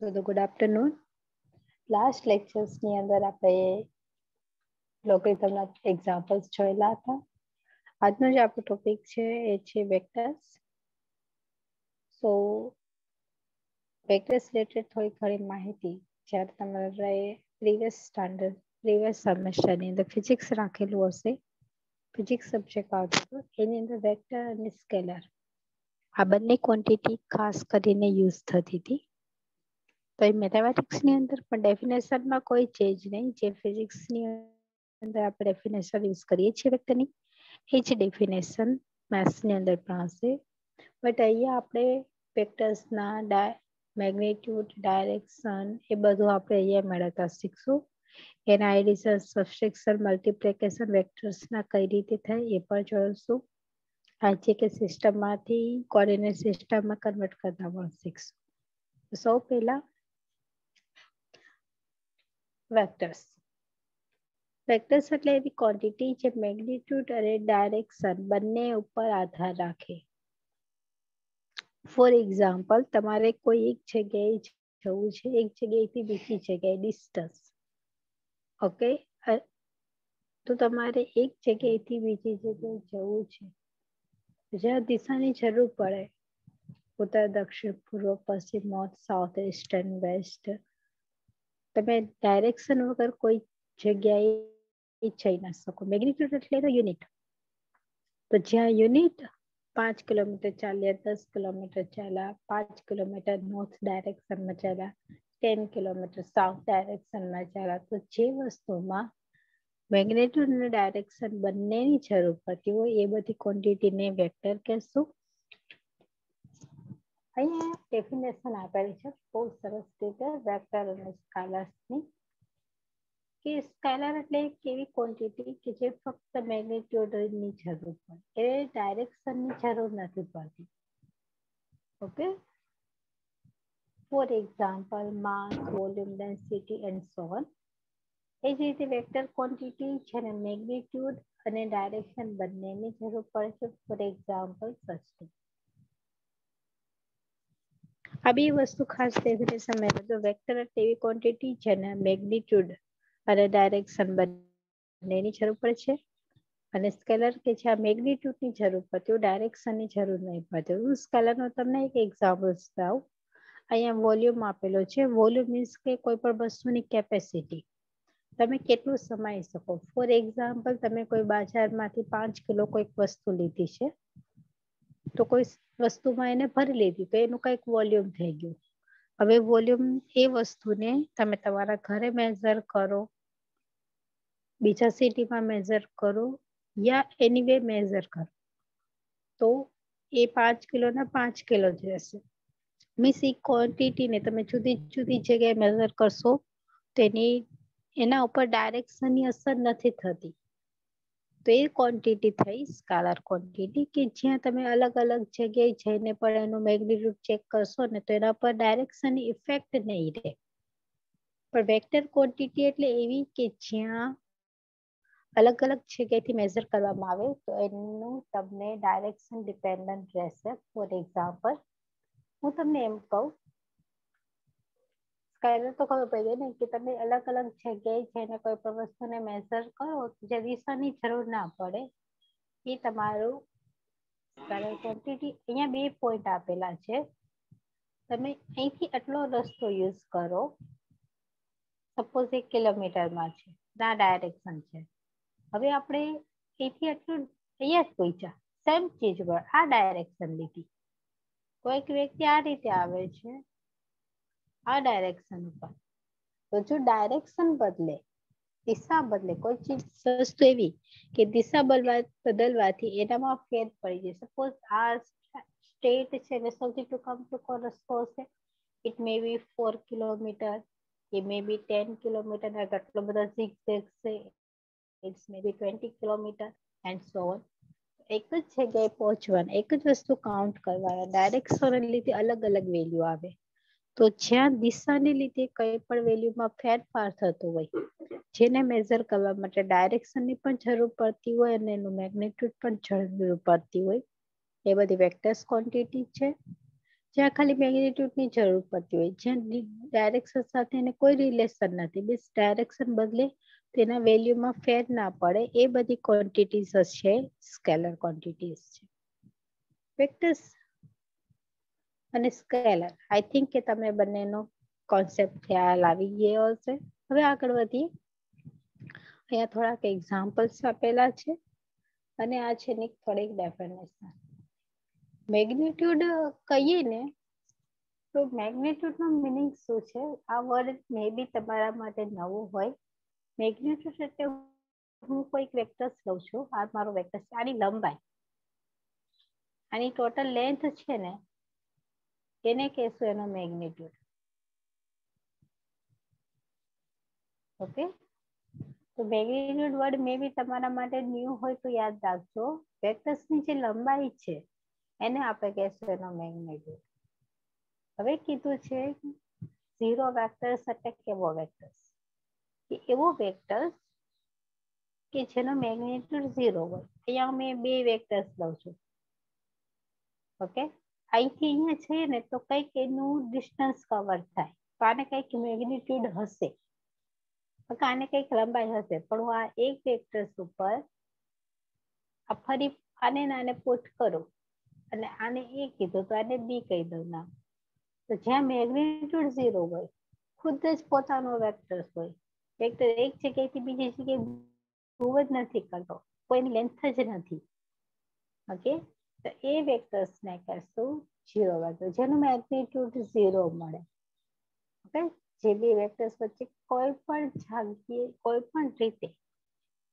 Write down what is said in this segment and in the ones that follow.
તો good afternoon. Last લેક્ચર્સની અંદર આપણે લોગરિધમના એક્ઝામ્પલ્સ જોયેલા હતા. આજનો જે આપણો ટોપિક છે એ છે વેક્ટર્સ. સો વેક્ટર્સ રિલેટેડ થોડી ઘણી માહિતી જ્યારે તમારે પ્રીવિયસ સેમેસ્ટરની અંદર ફિઝિક્સ રાખેલું હશે, ફિઝિક્સ સબ્જેક્ટ આવતો હતો, એની અંદર વેક્ટર અને સ્કેલર આ બંને ક્વોન્ટિટી ખાસ કરીને યુઝ થતી હતી. તો એ મેથેમેટિક્સની અંદર પણ ડેફિનેશનમાં કોઈ ચેન્જ નહીં. જે ફિઝિક્સની અંદર આપણે ડેફિનેશન યુઝ કરીએ છીએ વેક્ટરની, એ જ ડેફિનેશન મેથ્સની અંદર પણ હશે. બટ અહીંયા આપણે વેક્ટર્સના મેગ્નિટ્યુડ, ડાયરેક્શન એ બધું આપણે અહીંયા મેળવતા શીખશું. એના એડિશન, સબસ્ટ્રેક્શન, મલ્ટિપ્લિકેશન વેક્ટર્સના કઈ રીતે થાય એ પણ જોઈશું. આજે કે સિસ્ટમમાંથી કોઓર્ડિનેટ સિસ્ટમમાં કન્વર્ટ કરતા પણ શીખશું. સૌ પહેલા વેક્ટર્સ. વેક્ટર્સ એટલે એવી ક્વોન્ટિટી જે મેગ્નિટ્યુડ અને ડાયરેક્શન બંને ઉપર આધાર રાખે. ફોર એક્ઝામ્પલ, તમારે કોઈ એક જગ્યાએ જવું છે, એક જગ્યાએથી બીજી જગ્યાએ ડિસ્ટન્સ. ઓકે, તો તમારે એક જગ્યાએથી બીજી જગ્યાએ જવું છે, જ્યાં દિશાની જરૂર પડે, ઉત્તર, દક્ષિણ, પૂર્વ, પશ્ચિમ, north, south, east and west, તમે ડાયરેક્શન વગર કોઈ જગ્યાએ જઈ ના શકો. મેગ્નિટ્યુડ એટલે તો યુનિટ. તો જ્યાં યુનિટ 5 કિલોમીટર ચાલ્યા, 10 કિલોમીટર ચાલ્યા, 5 કિલોમીટર નોર્થ ડાયરેક્શનમાં ચાલ્યા, 10 કિલોમીટર સાઉથ ડાયરેક્શનમાં ચાલ્યા, તો જે વસ્તુમાં મેગ્નિટ્યુડ અને ડાયરેક્શન બંનેની જરૂર પડતી હોય એ બધી ક્વોન્ટિટીને વેક્ટર કહેશું. અહીંયા ડેફિનેશન આપેલી છે બહુ સરસ રીતે વેક્ટર અને સ્કેલર્સની. કે સ્કેલર એટલે એક એવી ક્વોન્ટિટી કે જે ફક્ત મેગ્નિટ્યુડની જરૂર પડે, એ ડાયરેક્શનની જરૂર નથી પડતી. Okay, for example mass, volume, density and so on. એ જ રીતે વેક્ટર ક્વોન્ટિટી છે ને મેગ્નિટ્યુડ અને ડાયરેક્શન બંનેની જરૂર પડે છે. ફોર એક્ઝામ્પલ સસ્તું. આ બે વસ્તુ ખાસ ડેફિનેશન મેળવજો. વેક્ટર એટલે એવી ક્વોન્ટિટી જેને મેગ્નિટ્યુડ અને ડાયરેક્શન બંનેની જરૂર પડે છે, અને સ્કેલર કે જ્યાં મેગ્નિટ્યુડની જરૂર પડતી હોય, ડાયરેક્શનની જરૂર નહીં પડતી. હું સ્કેલરનો તમને એક એક્ઝામ્પલ આપું. અહીંયા વોલ્યુમ આપેલો છે. વોલ્યુમ મીન્સ કે કોઈ પણ વસ્તુની કેપેસિટી, તમે કેટલું સમાઈ શકો. ફોર એક્ઝામ્પલ, તમે કોઈ બજારમાંથી 5 કિલો કોઈક વસ્તુ લીધી છે, તો કોઈ વસ્તુમાં એને ભરી લીધી તો એનું કંઈક વોલ્યુમ થઈ ગયું. હવે વોલ્યુમ એ વસ્તુને તમે તમારા ઘરે મેઝર કરો, બીજા સિટીમાં મેઝર કરો, યા એનીવે મેઝર કરો, તો એ 5 કિલોના 5 કિલો જ રહેશે. મીન્સ એ ક્વોન્ટિટીને તમે જુદી જુદી જગ્યાએ મેઝર કરશો તો એના ઉપર ડાયરેક્શનની અસર નથી થતી. તો એ ક્વોન્ટિટી થઈ સ્કેલર ક્વોન્ટિટી, કે જ્યાં તમે અલગ અલગ જગ્યાએ જઈને પણ એનું મેગ્નિટ્યુડ ચેક કરશો ને તો એના પર ડાયરેક્શનની ઇફેક્ટ નહીં રહે. પણ વેક્ટર ક્વોન્ટિટી એટલે એવી કે જ્યાં અલગ અલગ જગ્યાએથી મેઝર કરવામાં આવે તો એનું તમને ડાયરેક્શન ડિપેન્ડન્ટ રહેશે. ફોર એક્ઝામ્પલ, હું તમને એમ કહું, સ્કેલર તો ખબર પડી ને કે તમે અલગ અલગ જગ્યાએ જઈને કોઈ પણ વસ્તુને મેઝર કરો, જે દિશાની જરૂર ના પડે, એ તમારું સ્કેલર ક્વોન્ટિટી. અહીંયા 2 પોઈન્ટ આપેલા છે. તમે અહીંથી આટલો રસ્તો યુઝ કરો, સપોઝ 1 કિલોમીટરમાં છે, ના ડાયરેક્શન છે. હવે આપણે અહીંથી આટલું અહીંયા જ પહોંચ્યા, સેમ ચીજ પર આ ડાયરેક્શન લીધી. કોઈક વ્યક્તિ આ રીતે આવે છે આ ડાયરેક્શન ઉપર, તો જો ડાયરેક્શન બદલે, દિશા બદલે, કોઈ ચીજ વસ્તુ એવી કે દિશા બદલવાથી એનામાં ફેર પડી જાય. સપોઝ આ સ્ટેટ છે ને સૌથી ટૂંકો રસ્તો છે, it may be 4 kilometre, it may be 10 kilometre, આટલો બધા zigzag છે, it's maybe 20 kilometre and so on. એક જ જગ્યાએ પહોંચવાના, એક જ વસ્તુ કાઉન્ટ કરવાના, ડાયરેક્શન લીધે અલગ અલગ વેલ્યુ આવે. તો જ્યાં દિશાને લીધે કઈ પણ વેલ્યુમાં ફેરફાર થતો હોય, જેને મેઝર કરવા માટે ડાયરેક્શનની પણ જરૂર પડતી હોય અને એનું મેગ્નિટ્યુડ પણ જરૂર પડતી હોય, એ બધી વેક્ટર્સ ક્વોન્ટિટી છે. જ્યાં ખાલી મેગ્નિટ્યુડની જરૂર પડતી હોય, જ્યાં ડાયરેક્શન સાથે એને કોઈ રિલેશન નથી, બસ ડાયરેક્શન બદલે તેના વેલ્યુમાં ફેર ના પડે, એ બધી ક્વોન્ટિટીઝ છે સ્કેલર ક્વોન્ટિટીઝ છે. વેક્ટર્સ અને સ્કેલર, આઈ થિંક કે તમે બંનેનો કોન્સેપ્ટ ખ્યાલ આવી ગયો હશે. હવે આગળ વધીએ. અહીંયા થોડાક એક્ઝામ્પલ્સ આપેલા છે અને આ છે એની થોડીક ડેફિનેશન. મેગ્નિટ્યુડ કહીએ ને તો મેગ્નિટ્યુડનો મિનિંગ શું છે? આ વર્ડ મે બી તમારા માટે નવું હોય. મેગ્નિટ્યુડ એટલે હું કોઈક વેક્ટર્સ લઉં છું, આ મારો વેક્ટર છે, આની લંબાઈ, આની ટોટલ લેન્થ છે ને, એને કહેશું એનો મેગ્નિટ્યુડ. ઓકે, તો મેગ્નિટ્યુડ વર્ડ મે બી તમારા માટે ન્યૂ હોય તો યાદ રાખજો. વેક્ટર્સની જે લંબાઈ છે એને આપણે કહેશું એનો મેગ્નિટ્યુડ. હવે કીધું છે 0 વેક્ટર્સ એટલે કેવો વેક્ટર્સ? કે એવો વેક્ટર્સ કે જેનો મેગ્નિટ્યુડ 0 હોય. અહીંયા મેં 2 વેક્ટર્સ લઉં છું. ઓકે, અહીંથી અહીંયા છે ને તો કંઈક એનું ડિસ્ટન્સ કવર થાય, તો આને કંઈક મેગ્નિટ્યુડ હશે, આને કંઈક લંબાઈ હશે. પણ હું આ એક વેક્ટર્સ ઉપર આ ફરી આને પુટ કરું અને આને એ કીધું તો આને બી કહી દઉં ના, તો જ્યાં મેગ્નિટ્યુડ 0 હોય, ખુદ જ પોતાનો વેક્ટર્સ હોય, વેક્ટર એક જગ્યાએથી બીજી જગ્યાએ મૂવ જ નથી કરતો, કોઈની લેન્થ જ નથી. ઓકે, તો એ વેક્ટર્સને કહેશું 0 વેક્ટર, જેનું મેગ્નિટ્યુડ 0 મળે. ઓકે, જે બે વેક્ટર્સ વચ્ચે કોઈ પણ જગ્યાએ કોઈ પણ રીતે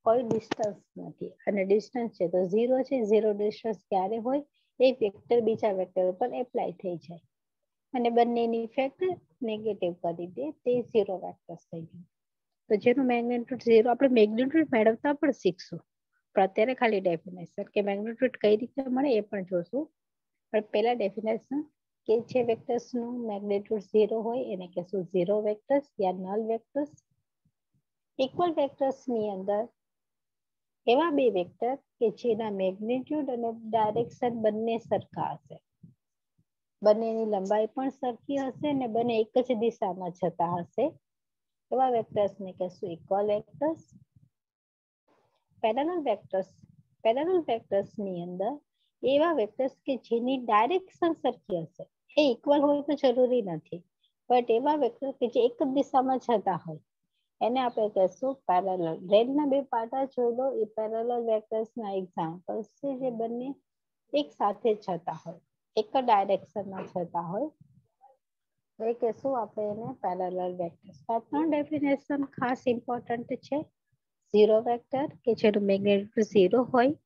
કોઈ ડિસ્ટન્સ નથી, અને ડિસ્ટન્સ છે તો 0 છે. 0 ડિસ્ટન્સ ક્યારે હોય? એક વેક્ટર બીજા વેક્ટર ઉપર એપ્લાય થઈ જાય અને બંનેની ઇફેક્ટ નેગેટિવ કરી દે, તે 0 વેક્ટર્સ થઈ ગયું. તો જેનું મેગ્નિટ્યુડ 0, આપણે મેગ્નિટ્યુડ મેળવતા પણ શીખશું, પણ અત્યારે ખાલી ડેફિનેશન કે મેગ્નિટ્યુડ કઈ રીતે મળે એ પણ જોશું. પણ પહેલા ડેફિનેશન કે જે વેક્ટર્સનું મેગ્નિટ્યુડ 0 હોય એને કહેશું 0 વેક્ટર્સ યા નલ વેક્ટર્સ. ઇક્વલ વેક્ટર્સની અંદર એવા બે વેક્ટર કે જેના મેગ્નિટ્યુડ અને ડાયરેક્શન બંને સરખા હશે, બંનેની લંબાઈ પણ સરખી હશે અને બંને એક જ દિશામાં જતા હશે, એવા વેક્ટર્સને કહેશું equal vectors. Parallel vectors, parallel વેક્ટર્સની અંદર એવા વેક્ટર્સ કે જેની ડાયરેક્શન સરખી હશે, એ ઇક્વલ હોય તો જરૂરી નથી, બટ એવા વેક્ટર કે જે એક જ દિશામાં જતા હોય એને આપણે કહેશું પેરેલલ. રેડના બે પાટા જોઈ લો, એ પેરેલલ વેક્ટર્સના એક્ઝામ્પલ્સ છે જે બંને એક સાથે જતા હોય, એક જ ડાયરેક્શનમાં જતા હોય, એ કહેશું આપણે એને પેરેલલ વેક્ટર્સ. આ 3 ડેફિનેશન ખાસ ઇમ્પોર્ટન્ટ છે. 0 વેક્ટર કે જેનું મેગ્નિટ્યુડ 0 હોય,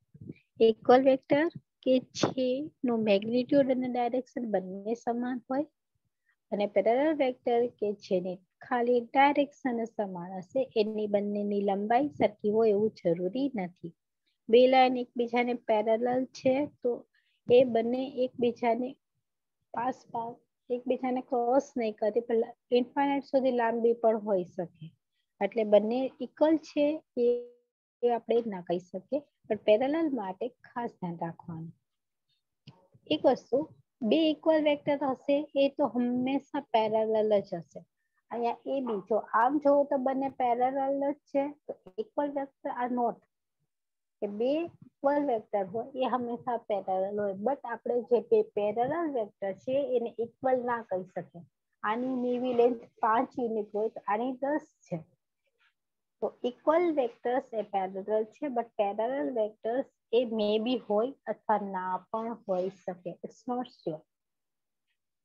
ઇક્વલ વેક્ટર કે જેનું મેગ્નિટ્યુડ અને ડાયરેક્શન બંને સમાન હોય, અને પેરેલલ વેક્ટર કે જેની ખાલી ડાયરેક્શન સમાન હશે, એની બંનેની લંબાઈ સરખી હોય એવું જરૂરી નથી. બે લાઈન એકબીજાને પેરેલલ છે તો એ બંને એકબીજાને પાસ એકબીજાને ક્રોસ નહીં કરતી, પણ ઇન્ફાઇનાઇટ સુધી લાંબી પણ હોઈ શકે, એટલે બંને ઇક્વલ છે એ આપણે ના કહી શકીએ, પણ પેરેલલ માટે ખાસ ધ્યાન રાખવાનું. એક વસ્તુ, બે ઇક્વલ વેક્ટર હશે એ તો હંમેશા પેરેલલ જ હશે. અહીંયા એ બી જો આમ જોવો તો બંને પેરેલલ જ છે, તો ઇક્વલ વેક્ટર આર નોટ, કે બે ઇક્વલ વેક્ટર હોય એ હંમેશા પેરેલલ હોય, બટ આપણે જે બે પેરેલલ વેક્ટર છે એને ઇક્વલ ના કહી શકીએ. આની નેવી લેન્થ 5 યુનિટ હોય તો આની 10 છે, તો ઇક્વલ વેક્ટર્સ એ પેરેલલ છે, બટ પેરેલલ વેક્ટર્સ એ મે બી હોય અથવા ના પણ હોઈ શકે, ઇટ્સ નોટ શ્યોર.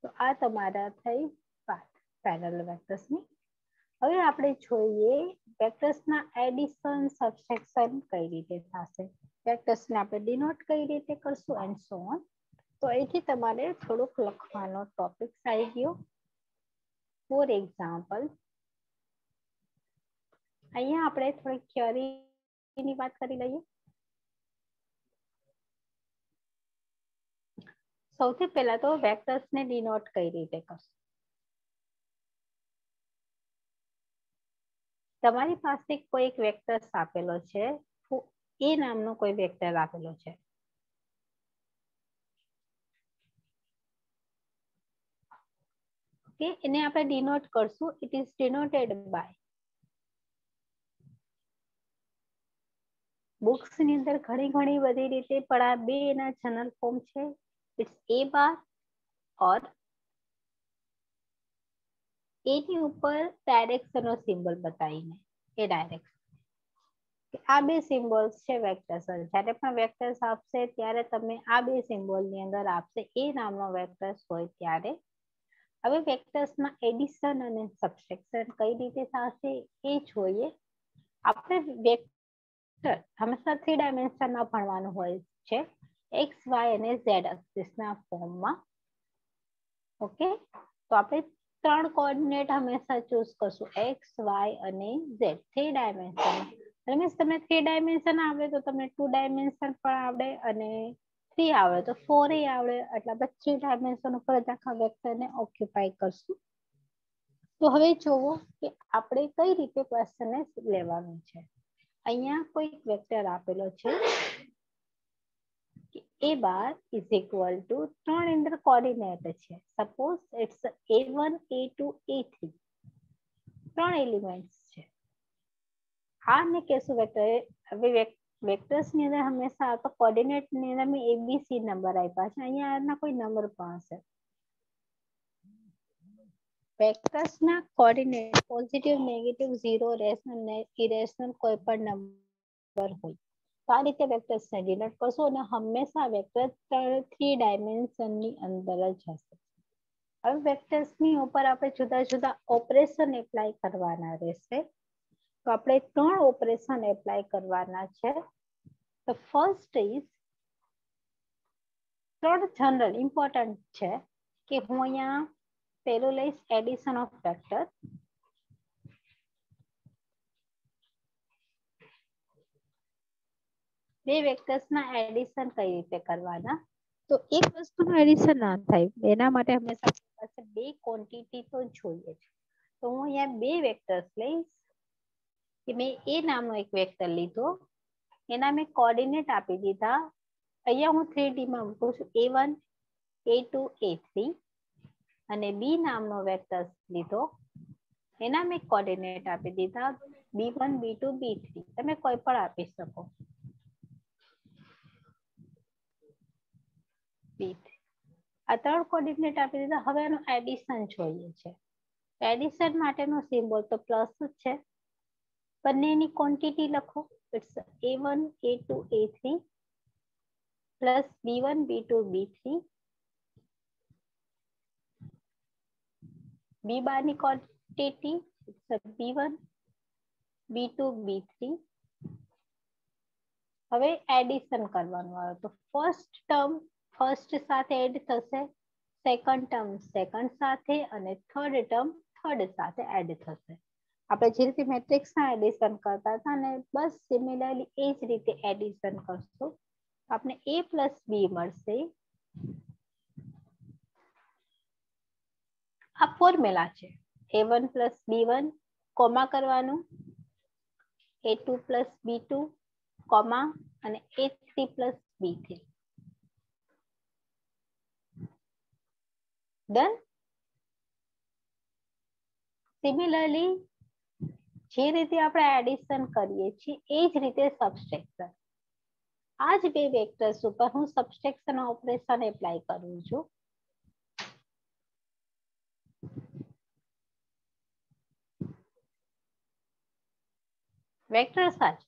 તો આ તમારા થઈ વાત પેરેલલ વેક્ટર્સની. હવે આપણે જોઈએ વેક્ટર્સના એડિશન સબટ્રેક્શન કઈ રીતે થશે, વેક્ટર્સને આપણે ડિનોટ કઈ રીતે કરશું એન્ડ સો ઓન. તો અહીંથી તમારે થોડુંક લખવાનો ટોપિક આવી ગયો. ફોર એક્ઝામ્પલ, અહીંયા આપણે થોડી થિયરીની વાત કરી લઈએ. સૌથી પહેલા તો વેક્ટર્સને ડિનોટ કઈ રીતે કરશું. તમારી પાસે કોઈ એક વેક્ટર આપેલો છે, એ નામનો કોઈ વેક્ટર આપેલો છે, ઓકે, એને આપણે ડિનોટ કરશું. It is denoted by. Books ની અંદર ઘણી બધી રીતે, પણ આ બે એના જનરલ ફોર્મ છે. ઇટ્સ એ બાર ઓર એની ઉપર ડાયરેક્શન નો સિમ્બોલ બતાવીને એ ડાયરેક્શન. આ બે સિમ્બોલ્સ છે વેક્ટર્સ. જ્યારે પણ વેક્ટર્સ આપશે ત્યારે તમે આ બે સિમ્બોલ ની અંદર આપશે એ નામનો વેક્ટર્સ હોય ત્યારે. હવે વેક્ટર્સમાં એડિશન અને સબટ્રેક્શન કઈ રીતે થશે એ જોઈએ. આપણે વેક્ટર હંમેશા 3 ડાયમેન્શનમાં ભણવાનું હોય છે, એક્સ વાય અને ઝેડ એક્સિસના ફોર્મમાં. ઓકે, તો આપણે 3 કોઓર્ડિનેટ હંમેશા ચૂઝ કરશું, એક્સ વાય અને ઝેડ 3 ડાયમેન્શન. મીન્સ તમને 3 ડાયમેન્શન આવડે તો તમને 2 ડાયમેન્શન પણ આવડે, અને 3 આવડે તો 4 આવડે. એટલે આપણે 3 ડાયમેન્શન ઉપર જ આખા વેક્ટરને ઓક્યુપાય કરશું. તો હવે જોવો કે આપણે કઈ રીતે ક્વેશ્ચનને લેવાનું છે. અહીંયા કોઈ વેક્ટર આપેલો છે કે a bar is equal to 3 અંદર કોઓર્ડિનેટ છે. Suppose it's a1 a2 a3 3 elements છે. આ ને કહેશું વેક્ટર. હવે વેક્ટર્સ ની અંદર હંમેશા આ તો કોઓર્ડિનેટ ની અંદર મેં abc નંબર આપ્યા છે. અહીંયા આના કોઈ નંબર પણ હશે. વેક્ટર્સ ના coordinate positive, negative, 0, rational, irrational કોઈ પણ નંબર હોય તો આ રીતે વેક્ટર્સ ને ડિનોટ કરશો, અને હંમેશા વેક્ટર 3 ડાયમેન્શન ની અંદર જ હશે. હવે વેક્ટર્સ ની ઉપર આપણે જુદા જુદા ઓપરેશન એપ્લાય કરવાના રહેશે. તો આપણે 3 ઓપરેશન એપ્લાય કરવાના છે. તો ફર્સ્ટ ઇઝ 3 જનરલ ઇમ્પોર્ટન્ટ છે કે હું અહીંયા પેલું લઈશ એડિશન ઓફ વેક્ટર. બે વેક્ટર્સ ના એડિશન કઈ રીતે કરવાના? તો એક વસ્તુનું એડિશન ના થાય એના માટે હંમેશા પાસે બે ક્વોન્ટિટી તો જોઈએ છે. તો હું અહીંયા બે વેક્ટર્સ લઈશ કે મેં એ નામનો એક વેક્ટર લીધો, એના મેં કોઓર્ડિનેટ આપી દીધા. અહીંયા હું 3D માં મૂકું છું, a1 a2 a3, અને b નામનો વેક્ટર લીધો, એના મેં કોઓર્ડિનેટ આપી દીધા b1 b2 b3. તમે કોઈ પણ આપી શકો. આ 3 કોઓર્ડિનેટ આપી દીધા. હવે એનું એડિશન જોઈએ છે. એડિશન માટેનો સિમ્બોલ તો પ્લસ જ છે. બંનેની ક્વોન્ટિટી લખો. It's a1 a2 a3 plus b1 b2 b3. b બાર ની ક્વોન્ટિટી b1 b2 b3. હવે એડિશન કરવાનું આવે તો ફર્સ્ટ ટર્મ ફર્સ્ટ સાથે એડ થશે, સેકન્ડ ટર્મ સેકન્ડ સાથે, અને થર્ડ ટર્મ થર્ડ સાથે એડ થશે. આપણે જે રીતે મેટ્રિક્સના એડિશન કરતા હતા ને બસ સિમિલરલી એ જ રીતે એડિશન કરશું. આપણે a પ્લસ b મળશે. આ ફોર્મ્યુલા છે. a1 પ્લસ b1 કોમા કરવાનું, a2 પ્લસ b2 કોમા, અને a3 plus b3. Done. Similarly જે રીતે આપણે એડિશન કરીએ છીએ એ જ રીતે સબટ્રેક્શન. આ જ બે વેક્ટર્સ ઉપર હું સબટ્રેક્શન ઓપરેશન એપ્લાય કરું છું. વેક્ટર સાચ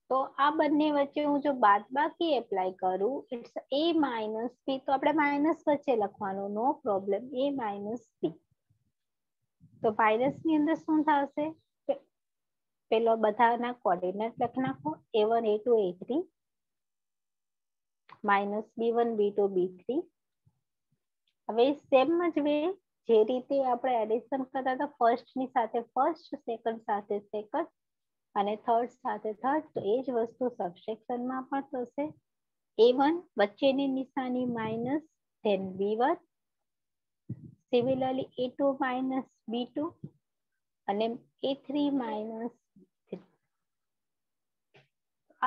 તો આ બંને વચ્ચે હું જો બાદબાકી એપ્લાય કરું, ઇટ્સ a માઇનસ b. તો આપણે માઇનસ વચ્ચે લખવાનું, નો પ્રોબ્લેમ, a માઇનસ b. તો માઇનસ ની અંદર શું થશે? પેલો બધાના કોઓર્ડિનેટ લખી નાખો, a1 a2 a3 minus b1 b2 b3. હવે સેમ જ વે જે રીતે આપણે એડિશન કરતા હતા, ફર્સ્ટ ની સાથે ફર્સ્ટ, સેકન્ડ સાથે સેકન્ડ, અને થર્ડ સાથે થર્ડ, તો એ જ વસ્તુ સબટ્રેક્શનમાં પણ થશે. a1 વચ્ચેની નિશાની minus, than b1, similarly a2 minus b2, અને a3 માઇનસ b3.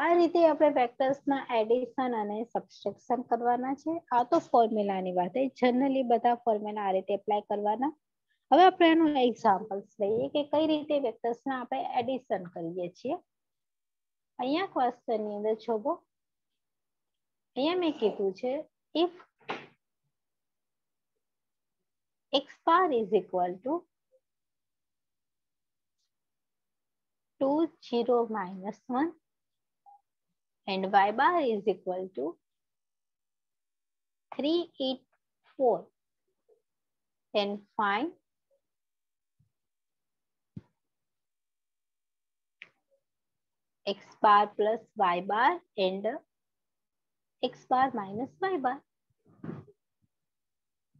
આ રીતે આપણે વેક્ટર્સના એડિશન અને સબસ્ટ્રેક્શન કરવાના છે. આ તો ફોર્મ્યુલાની વાત છે. જનરલી બધા ફોર્મ્યુલા આ રીતે એપ્લાય કરવાના. હવે આપણે એનું એક્ઝામ્પલ્સ લઈએ કે કઈ રીતે વેક્ટર્સના આપણે એડિશન કરીએ છીએ. અહીંયા ક્વેશ્ચનની અંદર જોવો, અહીંયા મેં કીધું છે if x bar is equal to 2 0 minus 1 and y bar is equal to 3 8 4, then find x bar plus y bar and x bar minus y bar.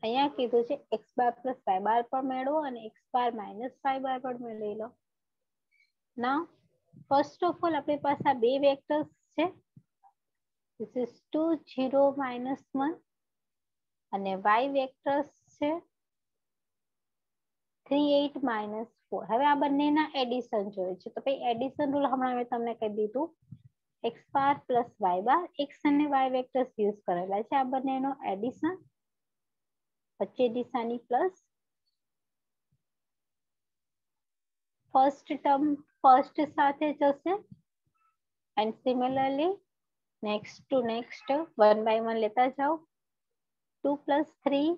અહીંયા કીધું છે x bar plus y bar પણ મેળવો અને x bar minus y bar પણ મેળવી લો. Now first of all આપણી પાસે આ બે વેક્ટર્સ છે. This is 2 0 minus 1 અને y વેક્ટર્સ છે 3 8 minus 4. હવે આ બંનેના એડિશન જોઈએ છે. તો ભાઈ એડિશન રૂલ હમણાં મેં તમને કહી દીધું. x bar plus y bar, x અને y વેક્ટર્સ યુઝ કરેલા છે. આ બંનેનો એડિશન, વચ્ચે દિશાની પ્લસ, ફર્સ્ટ ટર્મ ફર્સ્ટ સાથે જશે and similarly next to next 1 by 1 લેતા જાઓ. 2 plus 3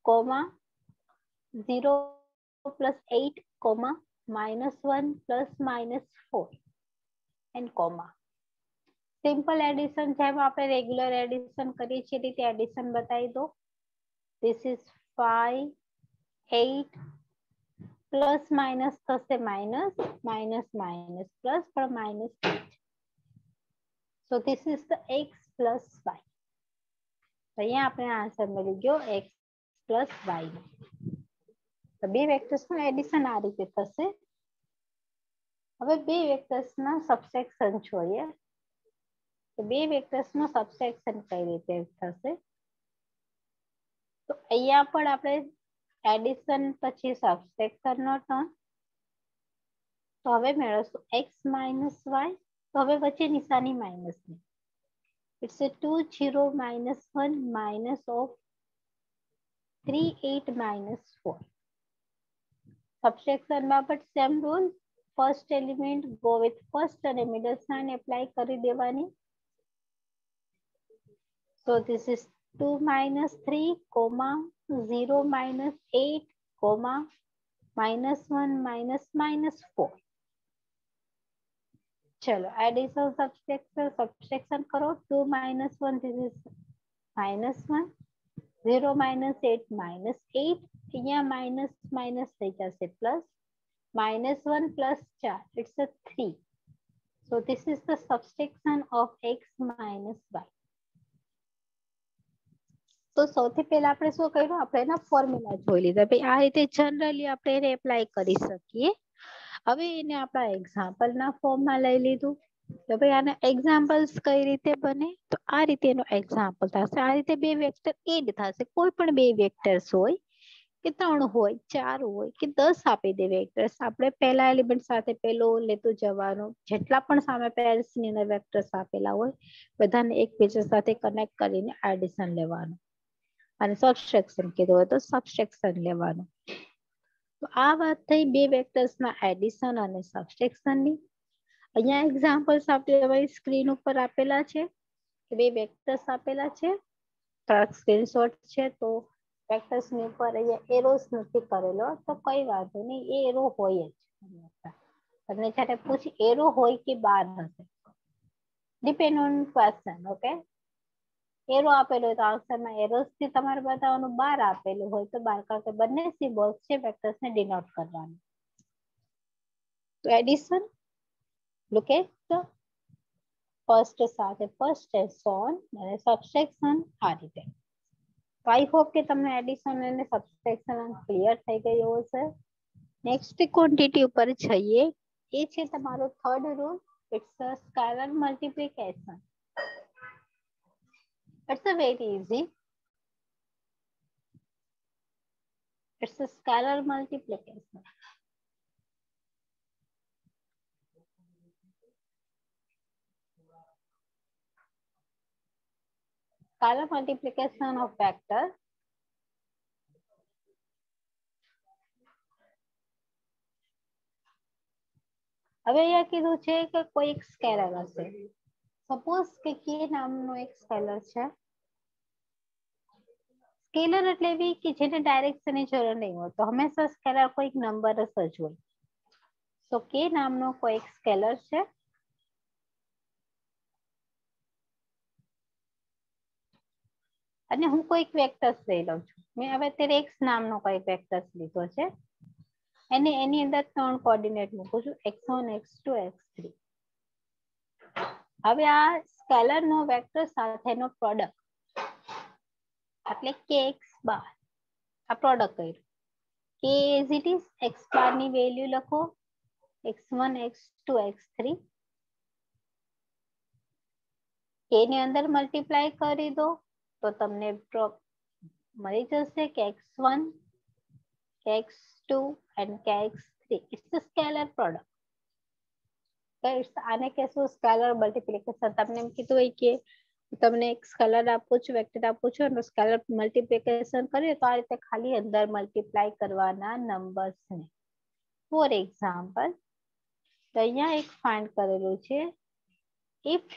comma 0 plus 8 comma minus 1 plus minus 4 and comma. Simple addition જેમ આપણે રેગ્યુલર એડિશન કરીએ છીએ રીતે એડિશન બતાવી દો. This is 5 8 પ્લસ માઇનસ થશે માઇનસ માઇનસ માઇનસ પ્લસ પણ minus 8. So this is the x plus y. અહીંયા આપણે આન્સર મળી ગયો x plus y. તો બે વેક્ટર્સનું એડિશન આ રીતે થશે. હવે બે વેક્ટર્સના સબસેક્શન જોઈએ. તો બે વેક્ટર્સનું સબસેક્શન કઈ રીતે થશે. તો અહીંયા પણ આપણે એડિશન પછી સબસેક્શનનો ટર્મ. તો હવે મેળવશું x minus y. તો હવે વચ્ચે નિશાની માઇનસની. It's a 2 0 minus 1 minus of 3 8 minus 4. સબસેક્શનમાં પણ same rule. First element go with first અને મિડલ સાઇન એપ્લાય કરી દેવાની. So this is 2 minus 3 comma 0 minus 8 comma minus 1 minus minus 4. चलो एडिशन सब्सट्रैक्शन करो. 2 minus 1 this is minus 1, 0 minus 8 minus 8, અહીંયા minus minus થઈ જશે plus, minus 1 plus 4 it's a 3. So this is the subtraction of x minus y. તો સૌથી પહેલા આપણે શું કર્યું, આપણે એના ફોર્મ્યુલા જોઈ લીધા. ભાઈ આ રીતે જનરલી આપણે એને એપ્લાય કરી શકીએ. હવે એને આપણા એક્ઝામ્પલના ફોર્મમાં લઈ લીધું. તો ભાઈ આના એક્ઝામ્પલ્સ કઈ રીતે બને, તો આ રીતે એનો એક્ઝામ્પલ થશે. આ રીતે બે વેક્ટર એડ થશે. કોઈ પણ બે વેક્ટર્સ હોય કે 3 હોય 4 હોય કે 10 આપી દે વેક્ટર્સ, આપણે પહેલા એલિમેન્ટ સાથે પેલો લેતું જવાનું. જેટલા પણ સામે પેર્સની અંદર વેક્ટર્સ આપેલા હોય બધાને એકબીજા સાથે કનેક્ટ કરીને એડિશન લેવાનું અને સબસ્ટ્રેક્શન કીધું હોય તો સબસ્ટ્રેક્શન લેવાનું. તો આ વાત થઈ બે વેક્ટર્સના એડિશન અને સબસ્ટ્રેક્શનની. અહીંયા એક્ઝામ્પલ્સ તમારી સ્ક્રીન ઉપર આપેલા છે કે બે વેક્ટર્સ આપેલા છે. સ્ક્રીનશોટ છે. તો વેક્ટર્સની ઉપર અહીંયા એરોસ નથી કરેલો તો કઈ વાંધો નહીં, એ એરો હોય જ. તમને જ્યારે પૂછી એરો હોય કે બાર હશે, depend on question. Okay, arrow આપેલો હોય તો આન્સરમાં એરોસ થી તમારે બતાવવાનું, બાર આપેલું હોય તો બાર, કારણ કે બંને સિમ્બોલ્સ છે વેક્ટર્સને ડિનોટ કરવાનું. તો addition, look at the first સાથે ફર્સ્ટ and so on, અને સબસ્ટ્રેક્શન આ રીતે. તો આઈ હોપ કે તમને એડિશન અને સબસ્ટ્રેક્શન ક્લિયર થઈ ગયું હશે. નેક્સ્ટ ક્વોન્ટિટી ઉપર જઈએ. એ છે તમારો third rule. It's a scalar multiplication. It's a very easy. It's a scalar multiplication. Scalar multiplication of vector. હવે અહીંયા કીધું છે કે કોઈ એક સ્કેલર હશે. સપોઝ કે કે નામનો એક સ્કેલર છે. સ્કેલર એટલે એવી કે જેને ડાયરેક્શનની જરૂર નહીં હોય, તો હંમેશા સ્કેલર કોઈક નંબર જ હોય. તો કે નામનો કોઈ એક સ્કેલર છે. અને હું કોઈક વેક્ટર્સ લઈ લઉં છું. મેં હવે અત્યારે એક્સ નામનો કોઈક વેક્ટર્સ લીધો છે. એની અંદર 3 કોઓર્ડિનેટ મૂકું છું, x1 x2 x3. હવે આ સ્કેલર નો વેક્ટર સાથેનો પ્રોડક્ટ એટલે કે એક્સ બાર આ પ્રોડક્ટ કર્યું. કે as it is x bar ની વેલ્યુ લખો x1 x2 x3. કે ની અંદર મલ્ટીપ્લાય કરી દો તો તમને મળી જશે કે x1 x2 and x3. It's a scalar product. આને કહેશું સ્કેલર મલ્ટીપ્લિકેશન. તમને એમ કીધું હોય કે તમને એક સ્કેલર આપું છું, વેક્ટર આપું છું, અને સ્કેલર મલ્ટીપ્લિકેશન કરીએ તો આ રીતે ખાલી અંદર મલ્ટીપ્લાય કરવાના નંબર્સ ને. ફોર એક્ઝામ્પલ તો અહીંયા એક ફાઇન્ડ કરેલું છે. If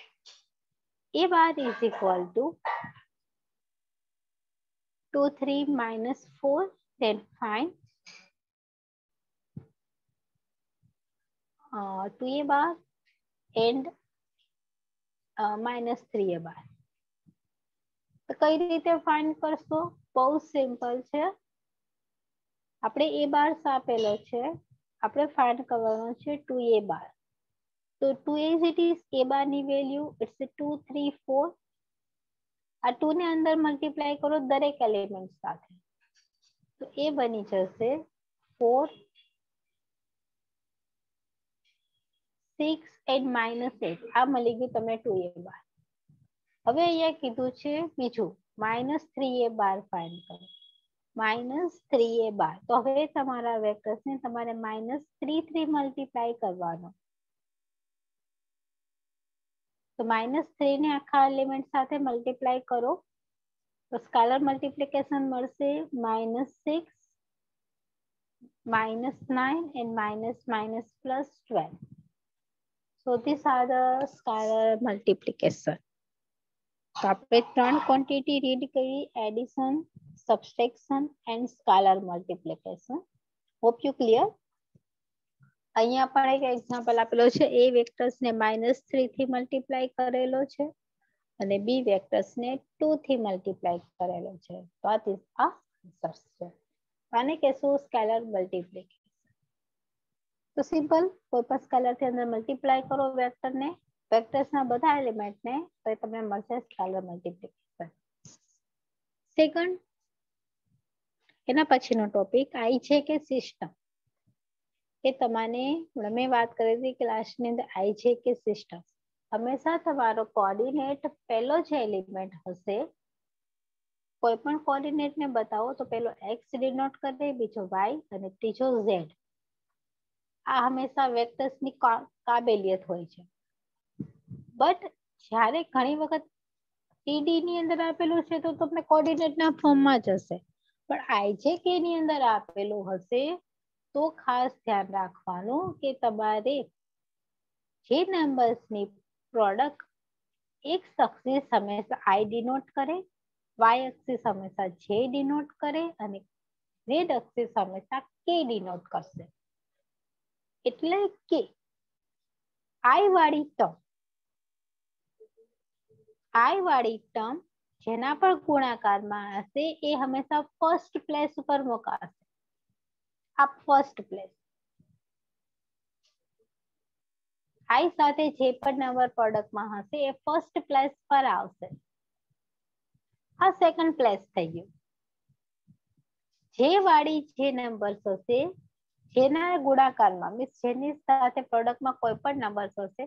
a bar is equal to 2 3 minus 4, then find 2a bar and minus 3a bar. તો કઈ રીતે ફાઇન્ડ કરશો? બહુ સિમ્પલ છે. આપણે a બાર આપેલો છે, આપણે ફાઇન્ડ કરવાનો છે 2a bar. તો 2 as it is a bar ની વેલ્યુ ઇટ્સ 2 3 4. આ 2 ને અંદર મલ્ટીપ્લાય કરો દરેક એલિમેન્ટ સાથે, તો એ બની જશે 4 6 and -8. આ મળી ગયું તમને 2a bar. હવે અહીંયા કીધું છે બીજું -3a bar ફાઇન્ડ કરો. -3a bar. તો હવે તમારા વેક્ટર્સને તમારે -3 મલ્ટીપ્લાય કરવાનો. તો -3 ને આખા એલિમેન્ટ સાથે મલ્ટીપ્લાય કરો તો સ્કેલર મલ્ટીપ્લિકેશન મળશે -6 -9 and -+12. So these are the scalar multiplication. તો આપણે 3 ક્વોન્ટિટી રીડ કરી: addition, subtraction and scalar multiplication. Hope you clear. અહીંયા પણ એક એક્ઝામ્પલ આપેલો છે. એ વેક્ટર્સ ને -3 થી મલ્ટીપ્લાય કરેલો છે અને બી વેક્ટર્સ ને 2 થી મલ્ટીપ્લાય કરેલો છે. તો આ આન્સર્સ છે. આને કહેશું સ્કેલર મલ્ટીપ્લિકેશન. તો સિમ્પલ, કોઈ પણ સ્કેલર થી અંદર મલ્ટીપ્લાય કરો વેક્ટર ને, વેક્ટર્સ ના બધા એલિમેન્ટ ને, તો તમને મળશે સ્કેલર મલ્ટીપ્લિકેશન. સેકન્ડ, એના પછીનો ટોપિક આઈ છે કે સિસ્ટમ. કે તમારે મેં વાત કરી હતી ક્લાસની અંદર આઈ છે કે સિસ્ટમ. હંમેશા તમારો કોઓર્ડિનેટ પહેલો જે એલિમેન્ટ હશે, કોઈ પણ કોઓર્ડિનેટ ને બતાવો તો પેલો x ડિનોટ કરે, બીજો y અને ત્રીજો z. આ હંમેશા વેક્ટર્સ ની કાબેલિયત હોય છે. બટ જ્યારે ઘણી વખત ટીડી ની અંદર આપેલું છે તો તમને કોઓર્ડિનેટ ના ફોર્મમાં જ હશે, પણ આઈજેકે ની અંદર આપેલું હશે તો ખાસ ધ્યાન રાખવાનું કે તમારે જે નંબર્સની પ્રોડક્ટ એક્સ એક્સિસ હંમેશા આઈ ડિનોટ કરે, વાય એક્સિસ હંમેશા જે ડિનોટ કરે અને ઝેડ એક્સિસ હંમેશા કે ડિનોટ કરશે. એટલે કે આઈ વાળી ટર્મ જેના પર ગુણાકારમાં હશે એ હંમેશા ફર્સ્ટ પ્લેસ ઉપર મુકાશે. આ ફર્સ્ટ પ્લેસ. આઈ સાથે જે પણ નંબર પ્રોડક્ટમાં હશે એ ફર્સ્ટ પ્લેસ પર આવશે. આ સેકન્ડ પ્લેસ થઈ ગયું. જે વાળી જે નંબર્સ હશે જેના ગુણાકારમાં મીન્સ જેની સાથે પ્રોડક્ટમાં કોઈ પણ નંબર્સ હશે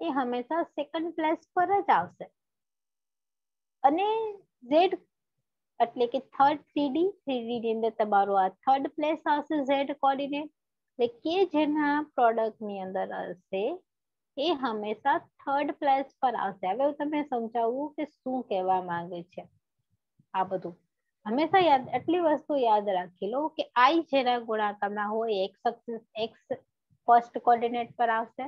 એ હંમેશા સેકન્ડ પ્લેસ પર જ આવશે. અને ઝેડ એટલે કે થર્ડ 3D ની અંદર તમારો આ થર્ડ પ્લેસ આવશે ઝેડ કોઓર્ડિનેટ. એટલે કે જેના પ્રોડક્ટની અંદર હશે એ હંમેશા થર્ડ પ્લેસ પર આવશે. હવે હું તમને સમજાવું કે શું કહેવા માંગે છે. આ બધું હંમેશા યાદ, એટલી વસ્તુ યાદ રાખી લો કે આઈ જેના ગુણાકારમાં હોય એક્સ ફર્સ્ટ કોર્ડિનેટ પર આવશે,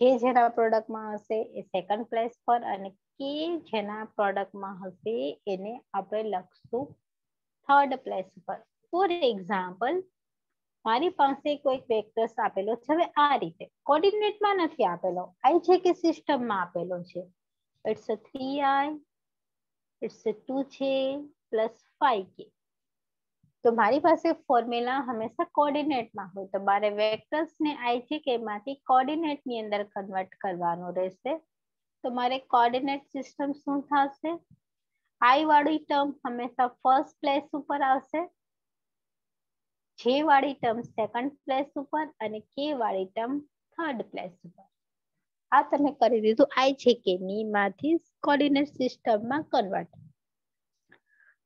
જે જેના પ્રોડક્ટમાં હશે એ સેકન્ડ પ્લેસ પર, અને કે જેના પ્રોડક્ટમાં હશે એને આપણે લખશું થર્ડ પ્લેસ પર. ફોર એક્ઝામ્પલ, મારી પાસે કોઈક વેક્ટર્સ આપેલો છે. હવે આ રીતે કોર્ડિનેટમાં નથી આપેલો, આઈ છે કે સિસ્ટમમાં આપેલો છે. It's 3i, it's 2j plus 5k. તો મારી પાસે ફોર્મ્યુલા હંમેશા કોર્ડિનેટમાં હોય, તો મારે વેક્ટર્સને આઈ છે કે એમાંથી કોર્ડિનેટની અંદર કન્વર્ટ કરવાનું રહેશે. તો મારે કોર્ડિનેટ સિસ્ટમ શું થશે? આઈ વાળી ટર્મ હંમેશા ફર્સ્ટ પ્લેસ ઉપર આવશે, જે વાળી ટર્મ સેકન્ડ પ્લેસ ઉપર, અને કે વાળી ટર્મ થર્ડ પ્લેસ ઉપર. આ તમે કરી દીધું આઈ છે કે ની માંથી કોર્ડિનેટ સિસ્ટમમાં કન્વર્ટ.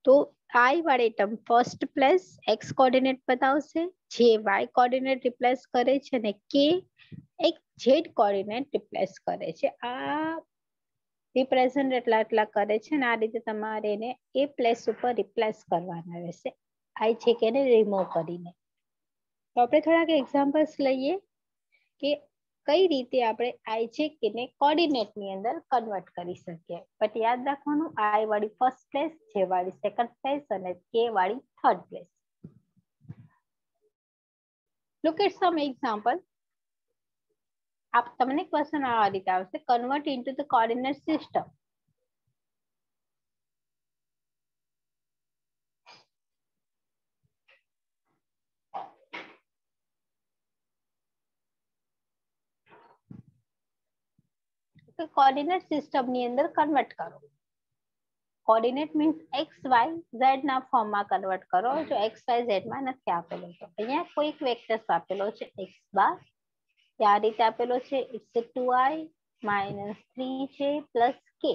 તો આઈ વાળી term first place x coordinate બતાવશે, જે વાય કોર્ડિનેટ રિપ્લેસ કરે છે, અને કે એક ઝેડ કોર્ડિનેટ રિપ્લેસ કરે છે. આ રિપ્રેઝન્ટ એટલા કરે છે, અને આ રીતે તમારે એને એ પ્લેસ ઉપર રિપ્લેસ કરવાના રહેશે આઈ છે કે રિમૂવ કરીને. તો આપણે થોડાક એક્ઝામ્પલ્સ લઈએ કે કઈ રીતે આપણે આઈ છે કે ને કોર્ડિનેટની અંદર કન્વર્ટ કરી શકીએ. બટ યાદ રાખવાનું, આઈ વાળી ફર્સ્ટ પ્લેસ, જે વાળી સેકન્ડ પ્લેસ, અને કે વાળી third place. Look at some example. આપ તમને ક્વેશ્ચન આ રીતે આવશે, convert into the coordinate system. Coordinate system ની અંદર કન્વર્ટ કરો. Coordinate means x y z ના ફોર્મમાં કન્વર્ટ કરો. જો એક્સ વાય ઝેડ માં નથી આપેલો, તો અહીંયા કોઈક વેક્ટર્સ આપેલો છે એક્સ બાર, આ રીતે આપેલો છે. It's 2i minus 3j plus k.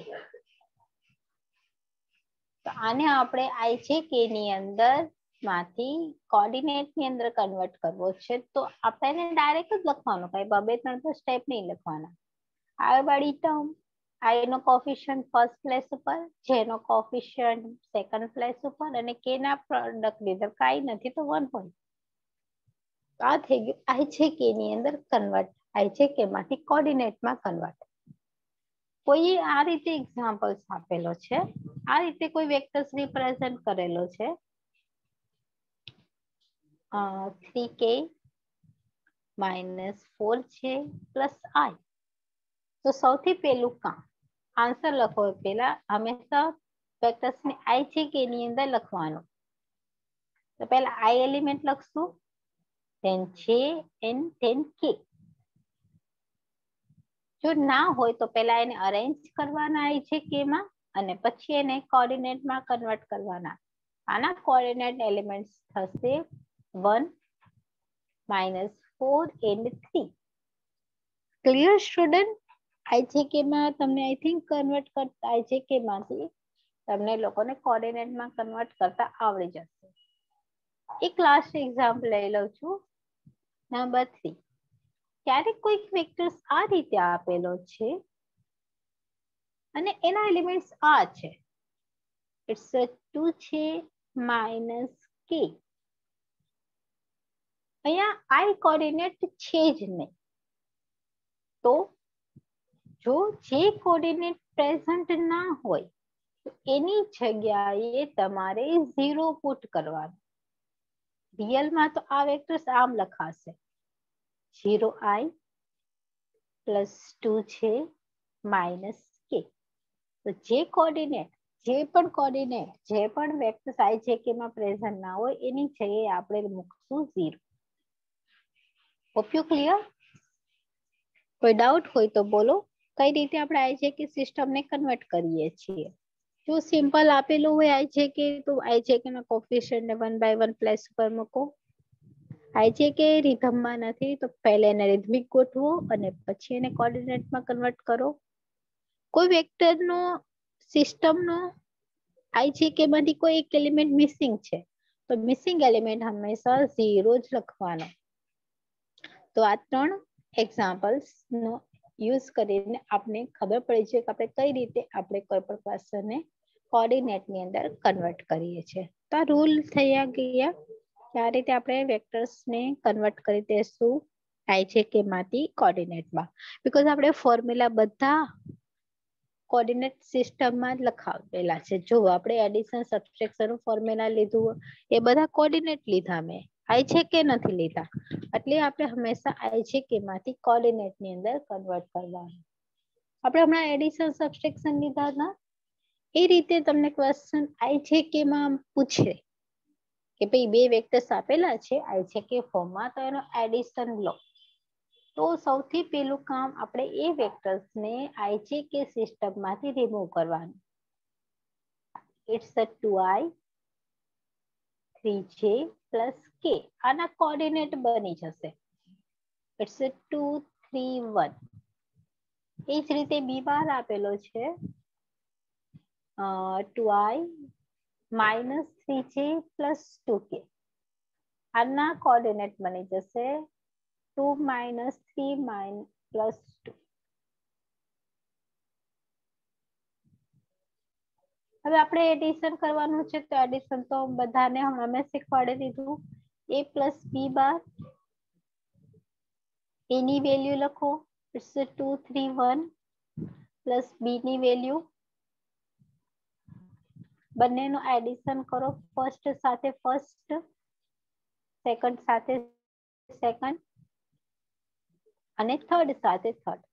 તો આને આપણે આઈ છે કે ની અંદર માંથી કોર્ડિનેટ ની અંદર કન્વર્ટ કરવો છે. તો આપણે ડાયરેક્ટ જ લખવાનું, કઈ બબે ત્રણ તો સ્ટેપ નહીં લખવાના. આઈ વાળી ટર્મ, આઈ નો કોફિશિયન્ટ ફર્સ્ટ પ્લેસ ઉપર, જે નો કોફિશિયન્ટ સેકન્ડ પ્લેસ ઉપર, અને કે ના પ્રોડક્ટ ની અંદર કાંઈ નથી તો 1 પોઈન્ટ. આ થઈ ગયું આઈ છે કે ની અંદર કન્વર્ટ, આઈ છે કે માંથી કોર્ડિનેટમાં કન્વર્ટ. કોઈ આ રીતે એક્ઝામ્પલ્સ આપેલો છે, આ રીતે કોઈ વેક્ટર્સ રિપ્રેઝન્ટ કરેલો છે 3k minus 4j plus i. તો સૌથી પહેલું કામ આન્સર લખો પહેલા હંમેશા વેક્ટર્સ ને આઈ છે કે ની અંદર લખવાનું. તો પહેલા આઈ એલિમેન્ટ લખશું, then j and then k. જો ના હોય તો પહેલા એને અરેન્જ કરવાના આઈ છે કે માં, અને પછી એને કોર્ડિનેટમાં કન્વર્ટ કરવાના. આના કોર્ડિનેટ એલિમેન્ટ્સ થશે 1 માઇનસ 4 and 3. Clear student? આઈ છે કે માં તમને આઈ થિંક કન્વર્ટ કરતા આઈ છે કે માંથી તમને લોકોને કોર્ડિનેટમાં કન્વર્ટ કરતા આવડી જશે. એક લાસ્ટ એક્ઝામ્પલ લઈ લઉં છું, નંબર 3. ક્યારેક કોઈક વેક્ટર્સ આ રીતે આપેલો છે અને એના એલિમેન્ટ્સ આ છે. It's 2j minus k. અહીંયા આઈ કોર્ડિનેટ છે જ નહીં, તો જો જે કોર્ડિનેટ પ્રેઝન્ટ ના હોય તો એની જગ્યાએ તમારે 0 પુટ કરવાનું. રિયલમાં તો આ વેક્ટર્સ આમ લખાશે 0i plus 2j minus k. તો જે પણ વેક્ટર્સ આઈ છે કે માં પ્રેઝન્ટ ના હોય એની જગ્યાએ આપણે મૂકશું 0. Hope you clear? કોઈ ડાઉટ હોય તો બોલો, કઈ રીતે આપણે આઈ છે કે સિસ્ટમને કન્વર્ટ કરીએ છીએ. જો સિમ્પલ આપેલું હોય આઈ છે કે, તો આઈ છે કે ના કોફિશિયન્ટ ને 1 by 1 પ્લેસ ઉપર મૂકો. આઈ છે કે રિધમમાં નથી તો પહેલા એને રિધમિક ગોઠવો અને પછી એને કોર્ડિનેટમાં કન્વર્ટ કરો. કોઈ વેક્ટરનો સિસ્ટમનો આઈ છે કે માંથી કોઈ એક એલિમેન્ટ મિસિંગ છે, તો મિસિંગ એલિમેન્ટ હંમેશા 0 જ લખવાનો. તો આ 3 એક્ઝામ્પલ્સ નો યુઝ કરીને આપણે ખબર પડી છે કે આપણે કઈ રીતે આપણે કોઈ પણ ક્વેશ્ચનને કોઓર્ડિનેટની અંદર કન્વર્ટ કરીએ છીએ. તો આ રૂલ થયા ગયા કે આ રીતે આપણે વેક્ટર્સને કન્વર્ટ કરી દઈશું IJK માંથી કોઓર્ડિનેટમાં. બીકોઝ આપણે ફોર્મ્યુલા બધા કોઓર્ડિનેટ સિસ્ટમમાં જ લખાવેલા છે. જો આપણે એડિશન સબટ્રેક્શન ફોર્મ્યુલા લીધું એ બધા કોઓર્ડિનેટ લીધા મેં, IJK નથી લીધા. એટલે આપણે હંમેશા IJK માંથી કોઓર્ડિનેટની અંદર કન્વર્ટ કરવાનું. આપણે હમણાં એડિશન સબટ્રેક્શન લીધા હતા એ રીતે તમને ક્વેશ્ચન IJK માં પૂછે કે ભાઈ બે વેક્ટર્સ આપેલા છે IJK ફોર્મમાં, તો એનો એડિશન લો. તો સૌથી પહેલું કામ આપણે એ વેક્ટર્સને IJK સિસ્ટમમાંથી રિમૂવ કરવાનું. It's a 2i 3j plus k. આના કોઓર્ડિનેટ બની જશે. It's a 2 3 1. એ જ રીતે બી બાર આપેલો છે 2i minus 3j plus 2k. આના કોઓર્ડિનેટ બની જશે 2 minus 3 plus 2. હવે આપણે એડિશન કરવાનું છે તો એડિશન તો બધાને હમણાં શીખવાડી દીધું. a plus b bar, a ની વેલ્યુ લખો ઇટ્સ 2 3 1 પ્લસ b ની વેલ્યુ, બંનેનું એડિશન કરો. ફર્સ્ટ સાથે ફર્સ્ટ, સેકન્ડ સાથે સેકન્ડ અને થર્ડ સાથે થર્ડ.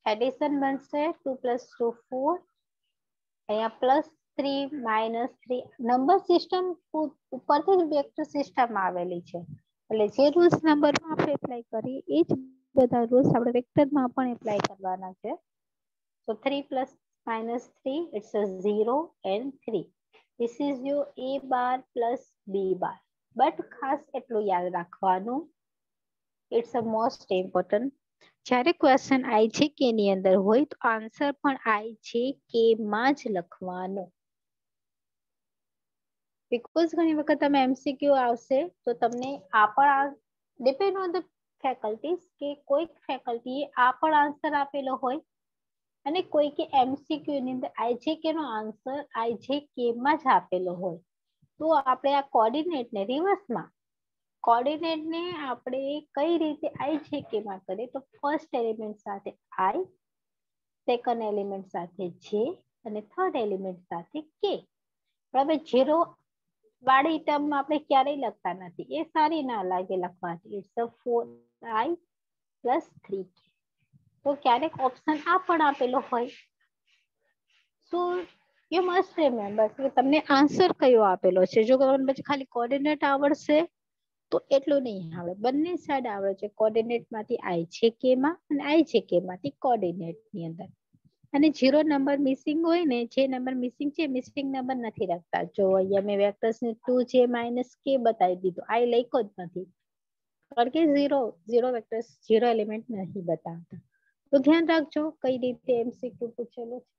એડિશન બનશે 2 plus 2 4, અહીંયા પ્લસ 3 માઇનસ 3. નંબર સિસ્ટમ ઉપરથી જ વેક્ટર સિસ્ટમ આવેલી છે એટલે જે રૂલ્સ નંબરમાં આપણે એપ્લાય કરીએ એ જ બધા રૂલ્સ આપણે વેક્ટરમાં પણ એપ્લાય કરવાના છે. So 3 plus minus 3 it's a 0 and 3. This is your a bar plus b bar. But ખાસ એટલું યાદ રાખવાનું, ઇટ્સ અ મોસ્ટ ઇમ્પોર્ટન્ટ. જ્યારે ક્વેશ્ચન IJK ની અંદર હોય તો આન્સર પણ IJK માં જ લખવાનો. બીકોઝ ઘણી વખત તમે MCQ આવશે તો તમને આ પણ ડિપેન્ડ ઓન ધ ફેકલ્ટીઝ કે કોઈક ફેકલ્ટીએ આ પણ આન્સર આપેલો હોય અને કોઈકે MCQ ની અંદર IJK નો આન્સર IJK માં જ આપેલો હોય. તો આપણે આ કોઓર્ડિનેટને રિવર્સમાં કોઓર્ડિનેટને આપણે કઈ રીતે IJK માં કરીએ તો ફર્સ્ટ એલિમેન્ટ સાથે I, સેકન્ડ એલિમેન્ટ સાથે J અને થર્ડ એલિમેન્ટ સાથે K. હવે 0 વાળી ટર્મ આપણે ક્યારેય લખતા નથી, એ સારી ના લાગે લખવાથી. It's 4i plus 3k. તો ક્યારેક ઓપ્શન આ પણ આપેલો હોય. સો યુ મસ્ટ રિમેમ્બર કે તમને આન્સર કયો આપેલો છે. જો પછી ખાલી કોઓર્ડિનેટ આવડશે તો એટલું નહીં આવડે, બંને સાઈડ આવડે છે. કોઓર્ડિનેટ માંથી IJK માં અને IJK માંથી કોઓર્ડિનેટ ની અંદર. અને 0 નંબર મિસિંગ હોય ને, જે નંબર મિસિંગ છે મિસિંગ નંબર નથી રાખતા. જો અહીંયા મેં વેક્ટર્સ ને 2j minus k બતાવી દીધું, I લખ્યો જ નથી કારણ કે 0 વેક્ટર્સ 0 એલિમેન્ટ નહીં બતાવતા. તો ધ્યાન રાખજો કઈ રીતે MCQ પૂછેલું છે.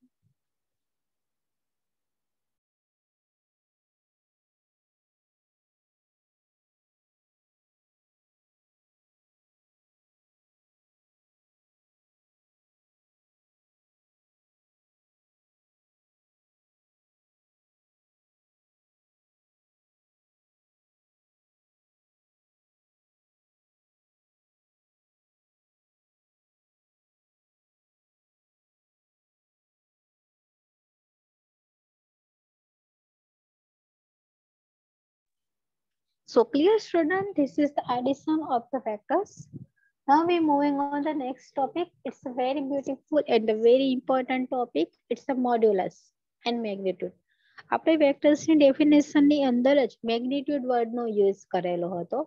So clear student, this is the addition of the vectors. Now we moving on the next topic. It's a very beautiful and a very important topic. It's a modulus and magnitude. આપણે વેક્ટર્સની ડેફિનેશનની અંદર જ magnitude વર્ડનો use કરેલો હતો.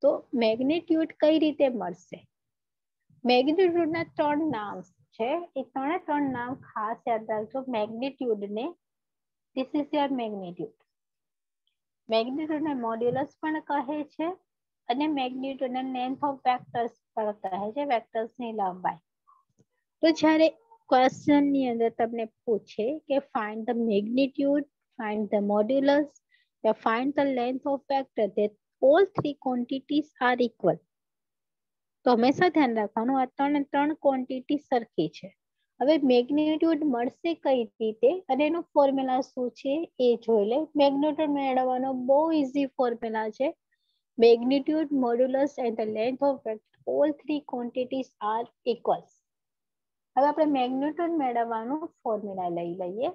તો magnitude કઈ રીતે મળશે? મેગ્નિટ્યુડના 3 નામ છે. એ ત્રણ નામ ખાસ યાદ રાખજો. મેગ્નિટ્યુડને ધીસ ઇઝ યોર મેગ્નિટ્યુડ. મેગ્નિટ્યુડને મોડ્યુલસ પણ કહે છે અને મેગ્નિટ્યુડને લેન્થ ઓફ વેક્ટર્સ પણ કહે છે, વેક્ટર્સની લંબાઈ. તો જ્યારે ક્વેશ્ચનની અંદર તમને પૂછે કે find the magnitude, find the modulus find the length of vector that all three quantities are equal. તો હંમેશા ધ્યાન રાખવાનું આ ત્રણ ક્વોન્ટિટી સરખી છે. હવે મેગ્નિટ્યુડ મળશે કઈ રીતે અને એનો ફોર્મ્યુલા શું છે એ જોઈ લે. મેગ્નિટ્યુડ મેળવવાનો બહુ ઈઝી ફોર્મ્યુલા છે. Magnitude modulus and the length of vector all three quantities are equal. હવે આપણે મેગ્નિટ્યુડ મેળવવાનું ફોર્મ્યુલા લઈ લઈએ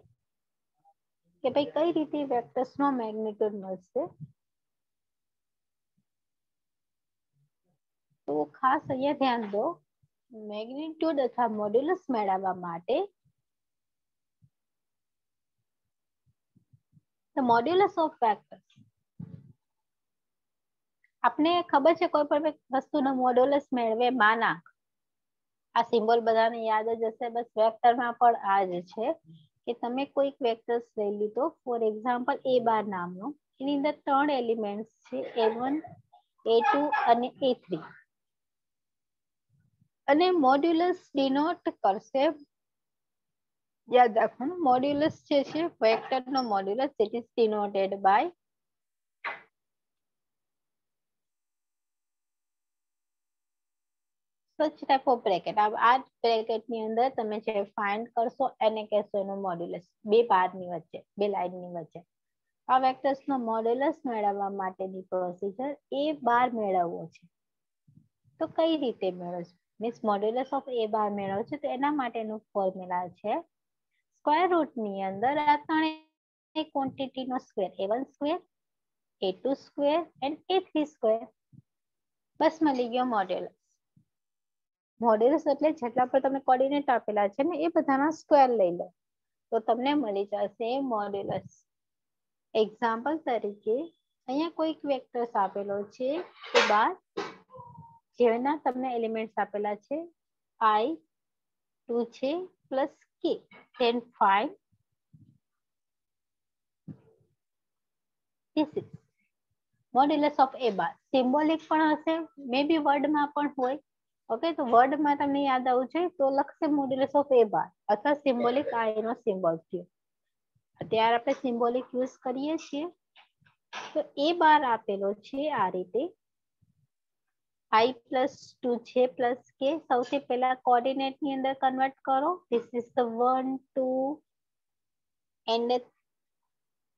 કે ભાઈ કઈ રીતે વેક્ટર્સનો મેગ્નિટ્યુડ મળશે. તો ખાસ અહીંયા ધ્યાન દો, મેગ્નિટ્યુડ અથવા મોડ્યુલસ મેળવવા માટે the modulus of vectors, આપને ખબર છે કોઈ પણ વસ્તુનો મોડ્યુલસ મેળવે માનાંક. આ સિમ્બોલ બધાને યાદ જ હશે. બસ વેક્ટરમાં પણ આ જ છે કે તમે કોઈક વેક્ટર્સ લઈ લીધો, ફોર એક્ઝામ્પલ A12 નામનો, એની અંદર 3 એલિમેન્ટ્સ છે, A1 A2 અને A3, અને મોડ્યુલસ ડિનોટ કરશે. યાદ રાખવાનું મોડ્યુલસ જે છે વેક્ટરનો modulus it is denoted by such type of bracket. આ બ્રેકેટની અંદર તમે જે ફાઇન્ડ કરશો એને કહેશો એનો મોડ્યુલસ. બે બારની વચ્ચે, બે લાઇનની વચ્ચે. આ વેક્ટર્સનો મોડ્યુલસ મેળવવા માટેની પ્રોસિજર A12 મેળવવો છે. તો કઈ રીતે મેળવશો? મીન્સ મોડ્યુલસ ઓફ A12 મેળવવો છે તો એના માટેનું ફોર્મ્યુલા છે સ્ક્વેર રૂટની અંદર આ ત્રણેય ક્વોન્ટિટીનો square, A1 square, A2 square and A3 square. બસ મળી ગયો મોડ્યુલસ. મોડ્યુલસ એટલે જેટલા પર તમને કોર્ડિનેટ આપેલા છે ને એ બધાના સ્ક્વેર લઈ લો તો તમને મળી જશે મોડ્યુલસ. એક્ઝામ્પલ તરીકે અહીંયા કોઈક વેક્ટર્સ આપેલો છે A12, જેના તમને એલિમેન્ટ્સ આપેલા છે I2 છે plus K. Then find this is modulus of A12. Symbolic પણ હશે, મે બી વર્ડમાં પણ હોય. ઓકે, તો વર્ડમાં તમને યાદ આવવું છે તો લખશે મોડ્યુલસ ઓફ A12 અથવા સિમ્બોલિક આ એનો સિમ્બોલ છે. અત્યારે આપણે સિમ્બોલિક યુઝ કરીએ છીએ. તો A12 આપેલો છે આ રીતે, I+2 છે પ્લસ K. સૌથી પહેલા કોઓર્ડિનેટ ની અંદર કન્વર્ટ કરો. This is the 1 2 and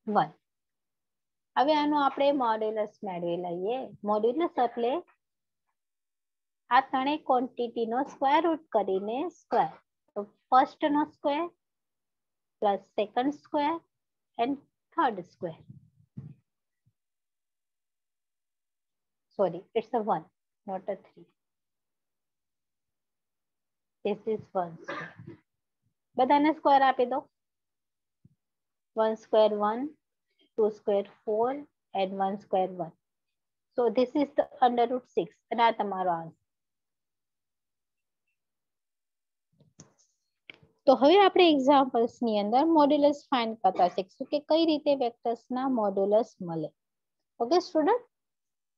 1. હવે આનું આપણે મોડ્યુલસ મેળવી લઈએ. મોડ્યુલસ એટલે આ ત્રણેય ક્વોન્ટિટીનો સ્ક્વેર રૂટ કરીને સ્ક્વેર. તો ફર્સ્ટ નો square plus second square and third square. Sorry, it's a 1 not a 3. This is 1 square. બધાને સ્ક્વેર આપી દો. 1 square 1, 2 square 4 and 1 square 1. So this is the under root 6 અને આ તમારો આન્સર. તો હવે આપણે એક્ઝામ્પલ્સ ની અંદર મોડ્યુલસ ફાઇન્ડ કરતા શીખશું કે કઈ રીતે વેક્ટર્સના મોડ્યુલસ મળે. Okay student,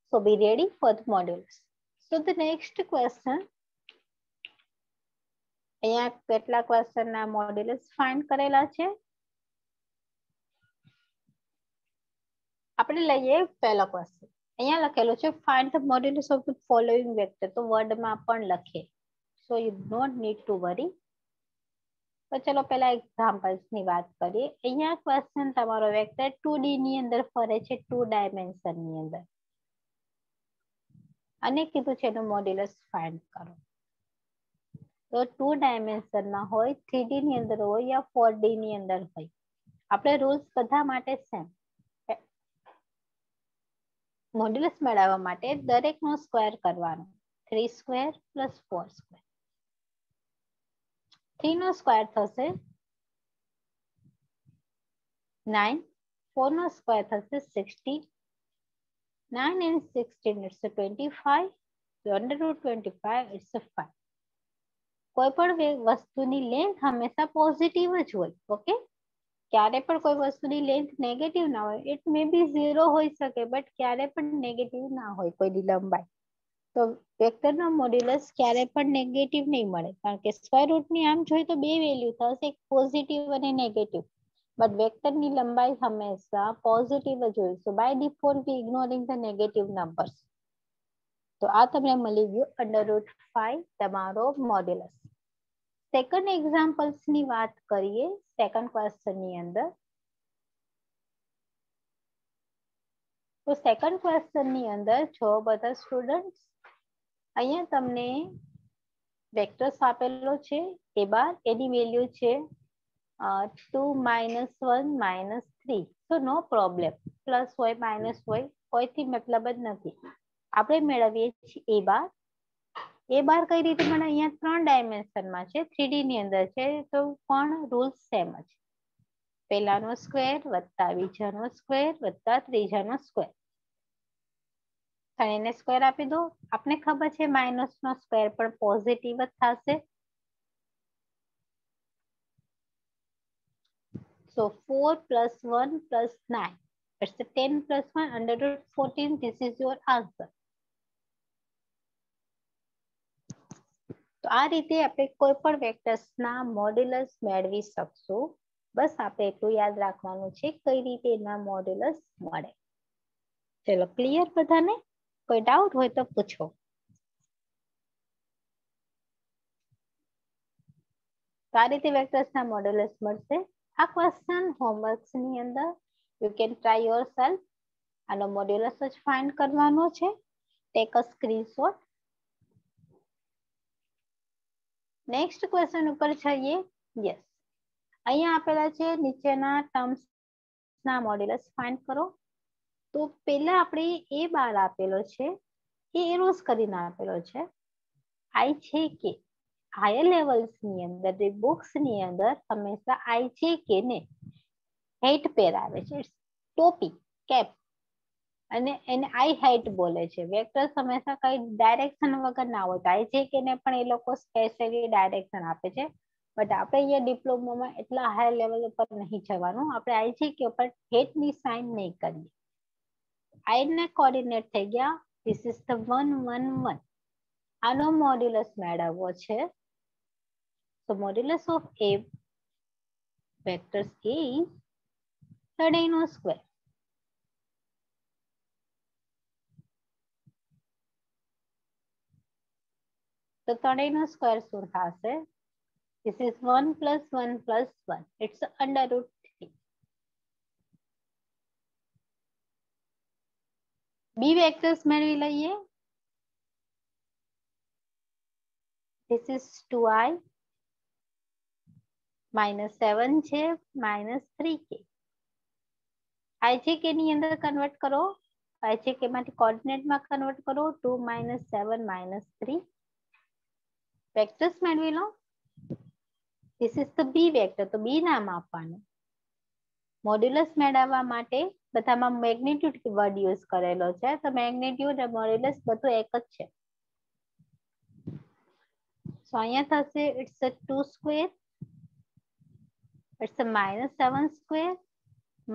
so be ready for the modulus. So the next question, અહીંયા કેટલા ક્વેશ્ચનના મોડ્યુલસ ફાઇન્ડ કરેલા છે. આપણે લઈએ પહેલો ક્વેશ્ચન. અહીંયા લખેલું છે find the modulus of the following vector. તો વર્ડમાં પણ લખે, so you don't need to worry. તો ચલો પહેલા એક્ઝામ્પલ્સ ની વાત કરીએ. અહીંયા ક્વેશ્ચન તમારો વેક્ટર 2D ની અંદર ફરે છે, 2 ડાયમેન્શન ની અંદર, અને કીધું છે એનું મોડ્યુલસ ફાઇન્ડ કરો. તો 2 ડાયમેન્શનમાં હોય, 3D ની અંદર હોય યા 4D ની અંદર હોય, આપણે રૂલ્સ બધા માટે સેમ. મોડ્યુલસ મેળવવા માટે દરેકનો સ્ક્વેર કરવાનો. 3 સ્ક્વેર પ્લસ 4 સ્ક્વેર. 3 નો સ્ક્વેર થશે 9, 4 નો સ્ક્વેર થશે 60, 9 and 16 it's a 25, so under root 25 it's a 5. કોઈ પણ વસ્તુની લેન્થ હંમેશા પોઝિટિવ જ હોય. ઓકે, ક્યારે પણ કોઈ વસ્તુની લેન્થ નેગેટિવ ના હોય. ઇટ મે બી 0 હોઈ શકે બટ ક્યારે પણ નેગેટિવ ના હોય કોઈની લંબાઈ. તો વેક્ટરનો મોડ્યુલસ ક્યારે પણ નેગેટિવ નહીં મળે, કારણ કે સ્ક્વેર રૂટની આમ જોઈએ તો બે વેલ્યુ થશે, એક પોઝિટિવ અને નેગેટિવ. બટ વેક્ટરની લંબાઈ હંમેશા પોઝિટિવ જ હોય. So by default we ignoring the negative numbers. તો આ તમને મળી ગયું √5 તમારો મોડ્યુલસ. સેકન્ડ એક્ઝામ્પલ્સ ની વાત કરીએ સેકન્ડ ક્વેશ્ચન ની અંદર. તો સેકન્ડ ક્વેશ્ચન ની અંદર જો બધા સ્ટુડન્ટ્સ અહીંયા તમને વેક્ટર્સ આપેલો છે એ બાર એની વેલ્યુ છે 2 - 1 - 3. તો નો પ્રોબ્લેમ, પ્લસ હોય માઇનસ હોય કોઈથી મતલબ જ નથી. આપણે મેળવીએ છીએ એ બાર. એ બાર કઈ રીતે મળે? અહીંયા 3 ડાયમેન્શનમાં છે, 3D ની અંદર છે, તો પણ રૂલ્સ સેમ જ. પહેલાનો સ્ક્વેર વત્તા બીજાનો સ્ક્વેર વત્તા ત્રીજાનો સ્ક્વેર. એને સ્ક્વેર આપી દો. આપને ખબર છે માઇનસ નો સ્ક્વેર પણ પોઝિટિવ જ થશે. So 4 + 1 + 9. It's 10 + 1 √14. This is your answer. તો આ રીતે આપણે કોઈ પણ વેક્ટર્સના મોડ્યુલસ મેળવી શકશું. બસ આપણે એટલું યાદ રાખવાનું છે કઈ રીતે એના મોડ્યુલસ મળે. ચલો ક્લિયર બધાને? કોઈ ડાઉટ હોય તો પૂછો. તો આ રીતે વેક્ટર્સના મોડ્યુલસ મળશે. આ ક્વેશ્ચન હોમવર્ક્સ ની અંદર યુ કેન ટ્રાય યોરસેલ્ફ. આનો મોડ્યુલસ જ ફાઇન્ડ કરવાનો છે. Take a screenshot. Next question ઉપર જઈએ. યસ, અહીંયા આપેલા છે નીચેના ટર્મ્સ ના મોડ્યુલસ ફાઇન્ડ કરો. તો પહેલા આપણે એ બાર આપેલો છે એ એરોઝ કરીને આપેલો છે. આઈ છે કે હાયર લેવલ્સ ની અંદર બુક્સ ની અંદર હંમેશા આઈ છે કે ને હેટ પહેરાવે છે, ટોપી, કેપ, અને એને આઈ હાઇટ બોલે છે. વેક્ટર્સ હંમેશા કઈ ડાયરેક્શન વગર ના હોય. આઈ છે કે ને પણ એ લોકો સ્પેશિયલી ડાયરેક્શન આપે છે. બટ આપણે અહીંયા ડિપ્લોમામાં એટલા હાઈ લેવલ ઉપર નહીં જવાનું. આપણે આઈ છે કે ઉપર હેટની સાઇન નહીં કરીએ. આઈ ના કોઓર્ડિનેટ થઈ ગયા. This is the 1 1 1. આનો મોડ્યુલસ મેળવવો છે. So modulus of A vectors is 13² તો 13² શું થશે? This is 1 + 1 + 1. It's √3. B vectors મેળવી લઈએ. This is 2i -7 છે -3k. IJK ની અંદર કન્વર્ટ કરો. IJK માંથી કોઓર્ડિનેટમાં કન્વર્ટ કરો. 2 - 7 -3 વેક્ટર્સ મેળવી લો. This is the B vector. તો B નામ આપવાનું. મોડ્યુલસ મેળવવા માટે બધામાં મેગ્નિટ્યુડ વર્ડ યુઝ કરેલો છે. તો મેગ્નિટ્યુડ અને મોડ્યુલસ બધું એક જ છે. So અહીંયા થશે it's a 2², it's a -7²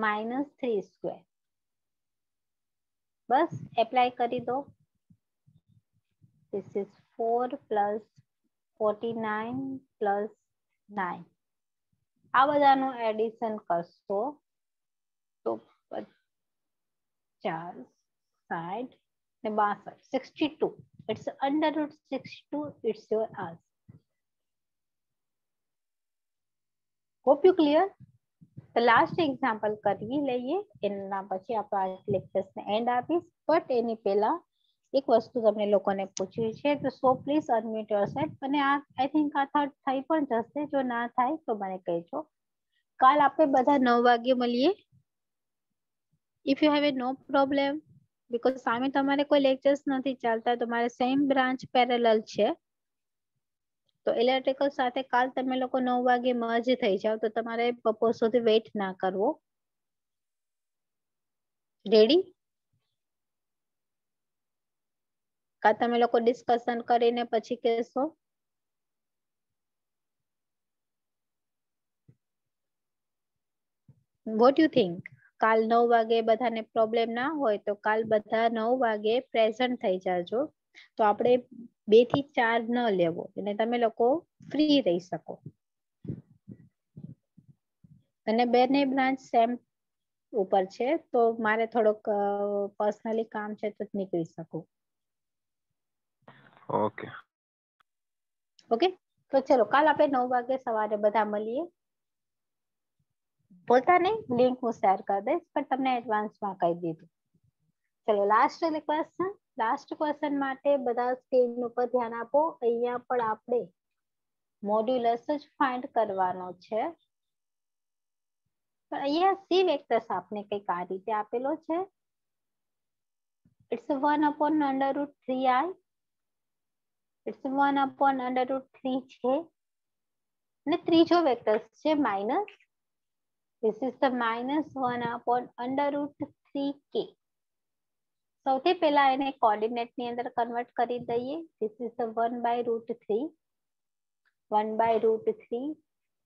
-3². Bus apply કરી દો. This is 4 + 49 + 9. આ બધાનું એડિશન કરશો તો 50, 60 ને 62, 62. It's √62. It's your answer. Hope you clear. તો લાસ્ટ એક્ઝામ્પલ કરી લઈએ. એના પછી આપણે આ લેક્ચર્સને એન્ડ આપીશ. બટ એની પહેલા એક વસ્તુ તમને લોકોને પૂછવી છે. તો સો પ્લીઝ અનમ્યુટ યોરસેલ્ફ. અને આ આઈ થિંક આ થર્ડ થઈ પણ જશે. જો ના થાય તો મને કહેજો. કાલ આપણે બધા 9 વાગે મળીએ. If you have a no problem, because સામે તમારે કોઈ લેક્ચર્સ નથી ચાલતા. તમારે સેમ બ્રાન્ચ પેરેલલ છે. તો ઇલેક્ટ્રિકલ સાથે કાલ તમે લોકો 9 વાગે મર્જ થઈ જાવ. તો તમારે બપોર સુધી વેઇટ ના કરવો. રેડી? કાલ તમે લોકો ડિસ્કશન કરીને પછી કહેશો. What you think? કાલ 9 વાગે બધાને પ્રોબ્લેમ ના હોય તો કાલ બધા 9 વાગે પ્રેઝન્ટ થઈ જાજો. તો આપણે 2 થી 4 ન લેવો અને તમે લોકો ફ્રી રહી શકો. અને બેને બ્રાન્ચ સેમ ઉપર છે, તો મારે થોડોક પર્સનલી કામ છે તો નીકળી શકું. ઓકે ઓકે, તો ચલો કાલ આપણે 9 વાગે સવારે બધા મળીએ. બોલતા નહીં, લિંક હું શેર કરી દઈશ, પણ તમને એડવાન્સમાં કહી દીધું. ચલો લાસ્ટ ક્વેશ્ચન માટે બધા સ્ક્રીન ઉપર ધ્યાન આપો. અહીંયા પણ આપણે મોડ્યુલસ જ ફાઇન્ડ કરવાનો છે. પણ અહીંયા સી વેક્ટર્સ આપને કંઈક આ રીતે આપેલો છે. It's 1/√3i. ઇટ્સ 1/√3 છે. અને ત્રીજો વેક્ટર છે minus. This is the -1/√3k. સૌથી પહેલા એને કોઓર્ડિનેટ ની અંદર કન્વર્ટ કરી દઈએ. This is the 1/√3, 1/√3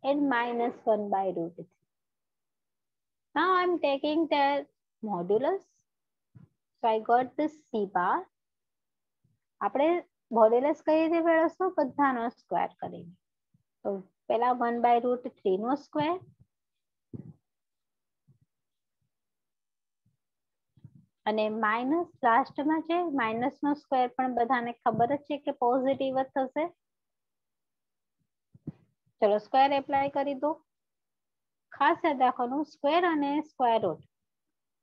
and -1/√3. Now I'm taking the modulus. So I got this c bar. આપણે મોડ્યુલસ કઈ રીતે મેળવશું? બધાનો સ્ક્વેર કરીને. તો પહેલા 1/√3 નો સ્ક્વેર, અને માઇનસ લાસ્ટમાં છે. માઇનસ નો સ્ક્વેર પણ બધાને ખબર જ છે કે પોઝિટિવ જ થશે. ચલો સ્ક્વેર એપ્લાય કરી દો. ખાસ યાદ રાખવાનું, સ્ક્વેર અને સ્ક્વેર રૂટ,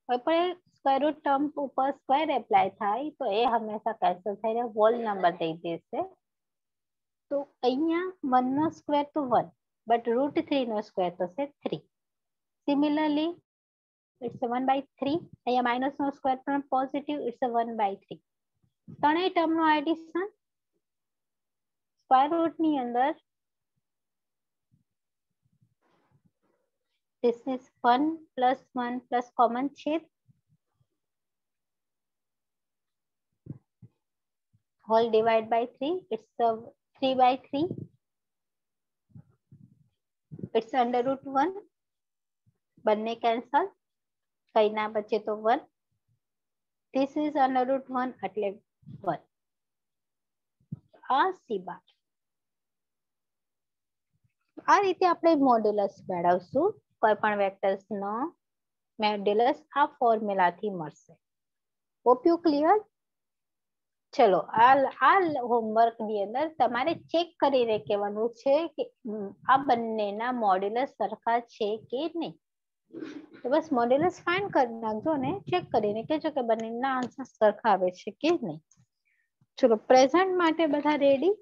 કોઈ પણ સ્ક્વેર રૂટ ટર્મ ઉપર સ્ક્વેર એપ્લાય થાય તો એ હંમેશા કેન્સલ થઈને હોલ નંબર દઈ દેશે. તો અહીંયા 1 નો સ્ક્વેર તો 1, બટ √3 નો સ્ક્વેર થશે 3. Similarly it's 1/3. અહીંયા માઇનસ નો સ્ક્વેર પણ પોઝિટિવ, ઇટ્સ 1/3. ત્રણેય ટર્મ નું એડિશન સ્ક્વેર રૂટ ની અંદર. This is 1 plus 1 plus common છેદ, whole divide by 3. It's 3/3. It's √1. બંને કેન્સલ, કઈ ના બચે તો 1. This is √1 એટલે 1. આ સી બાર. આ રીતે આપણે મોડ્યુલસ મેળવશું. કોઈ પણ વેક્ટર્સ નો મોડ્યુલસ આ ફોર્મ્યુલાથી મળશે. Hope you clear. ચલો આ હોમવર્ક ની અંદર તમારે ચેક કરીને કહેવાનું છે કે આ બંનેના મોડ્યુલસ સરખા છે કે નહીં. તો બસ મોડ્યુલસ ફાઇન્ડ કરી નાખજો અને ચેક કરીને કહેજો કે બંનેના આન્સર સરખા આવે છે કે નહીં. ચલો પ્રેઝન્ટ માટે બધા રેડી?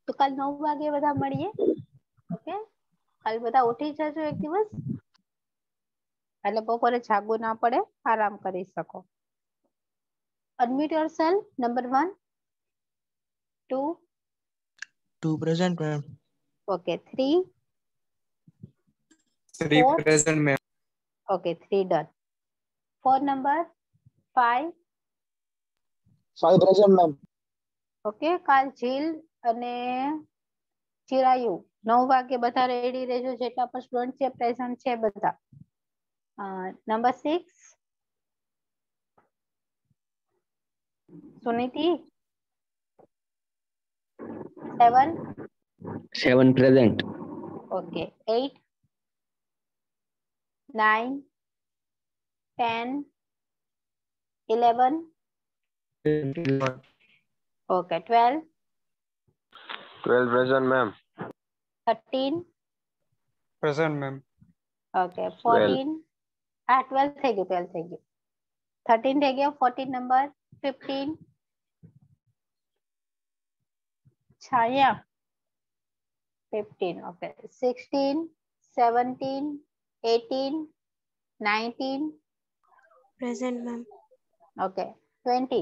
તો કાલ 9 વાગે બધા મળીએ. ઓકે, કાલ બધા ઉઠી જજો એક દિવસ, એટલે બપોરે જાગવું ના પડે, આરામ કરી શકો. Unmute yourself. Number 1, 2. 2 present, ma'am. Okay, 3. 3 4. present, ma'am. Okay, 3 done. 4 number 5. 5 present, ma'am. Okay, કાલ જીલ અને ચિરાયુ 9 વાગે બધા રેડી રહેજો. જેટલા પણ સ્ટુડન્ટ છે પ્રેઝન્ટ છે બધા. Number 6 Suniti. 7. 7 present. Okay, 8. 9. 10. 11. Okay, 12. 12 present, ma'am. 13. Present, ma'am. Okay, 14. 12 થઈ ગયું, 12 થઈ ગયું. 13 થઈ ગયો. 14 નંબર. 15. છાયા 15. Okay, 16. 17. 18. 19. Present, ma'am. Okay, 20.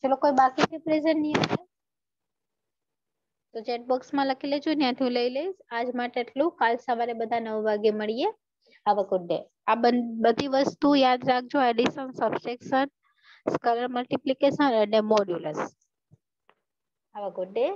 ચલો કોઈ બાકી છે પ્રેઝન્ટ ની અંદર? તો ચેટ બોક્સમાં લખી લેજો, ત્યાંથી લઈ લઈશ. આજ માટે એટલું. કાલ સવારે બધા 9 વાગે મળીએ. Have a good day. આ બધી વસ્તુ યાદ રાખજો. એડિશન, સબટ્રેક્શન, સ્કેલર મલ્ટિપ્લિકેશન અને modulus. Have a good day.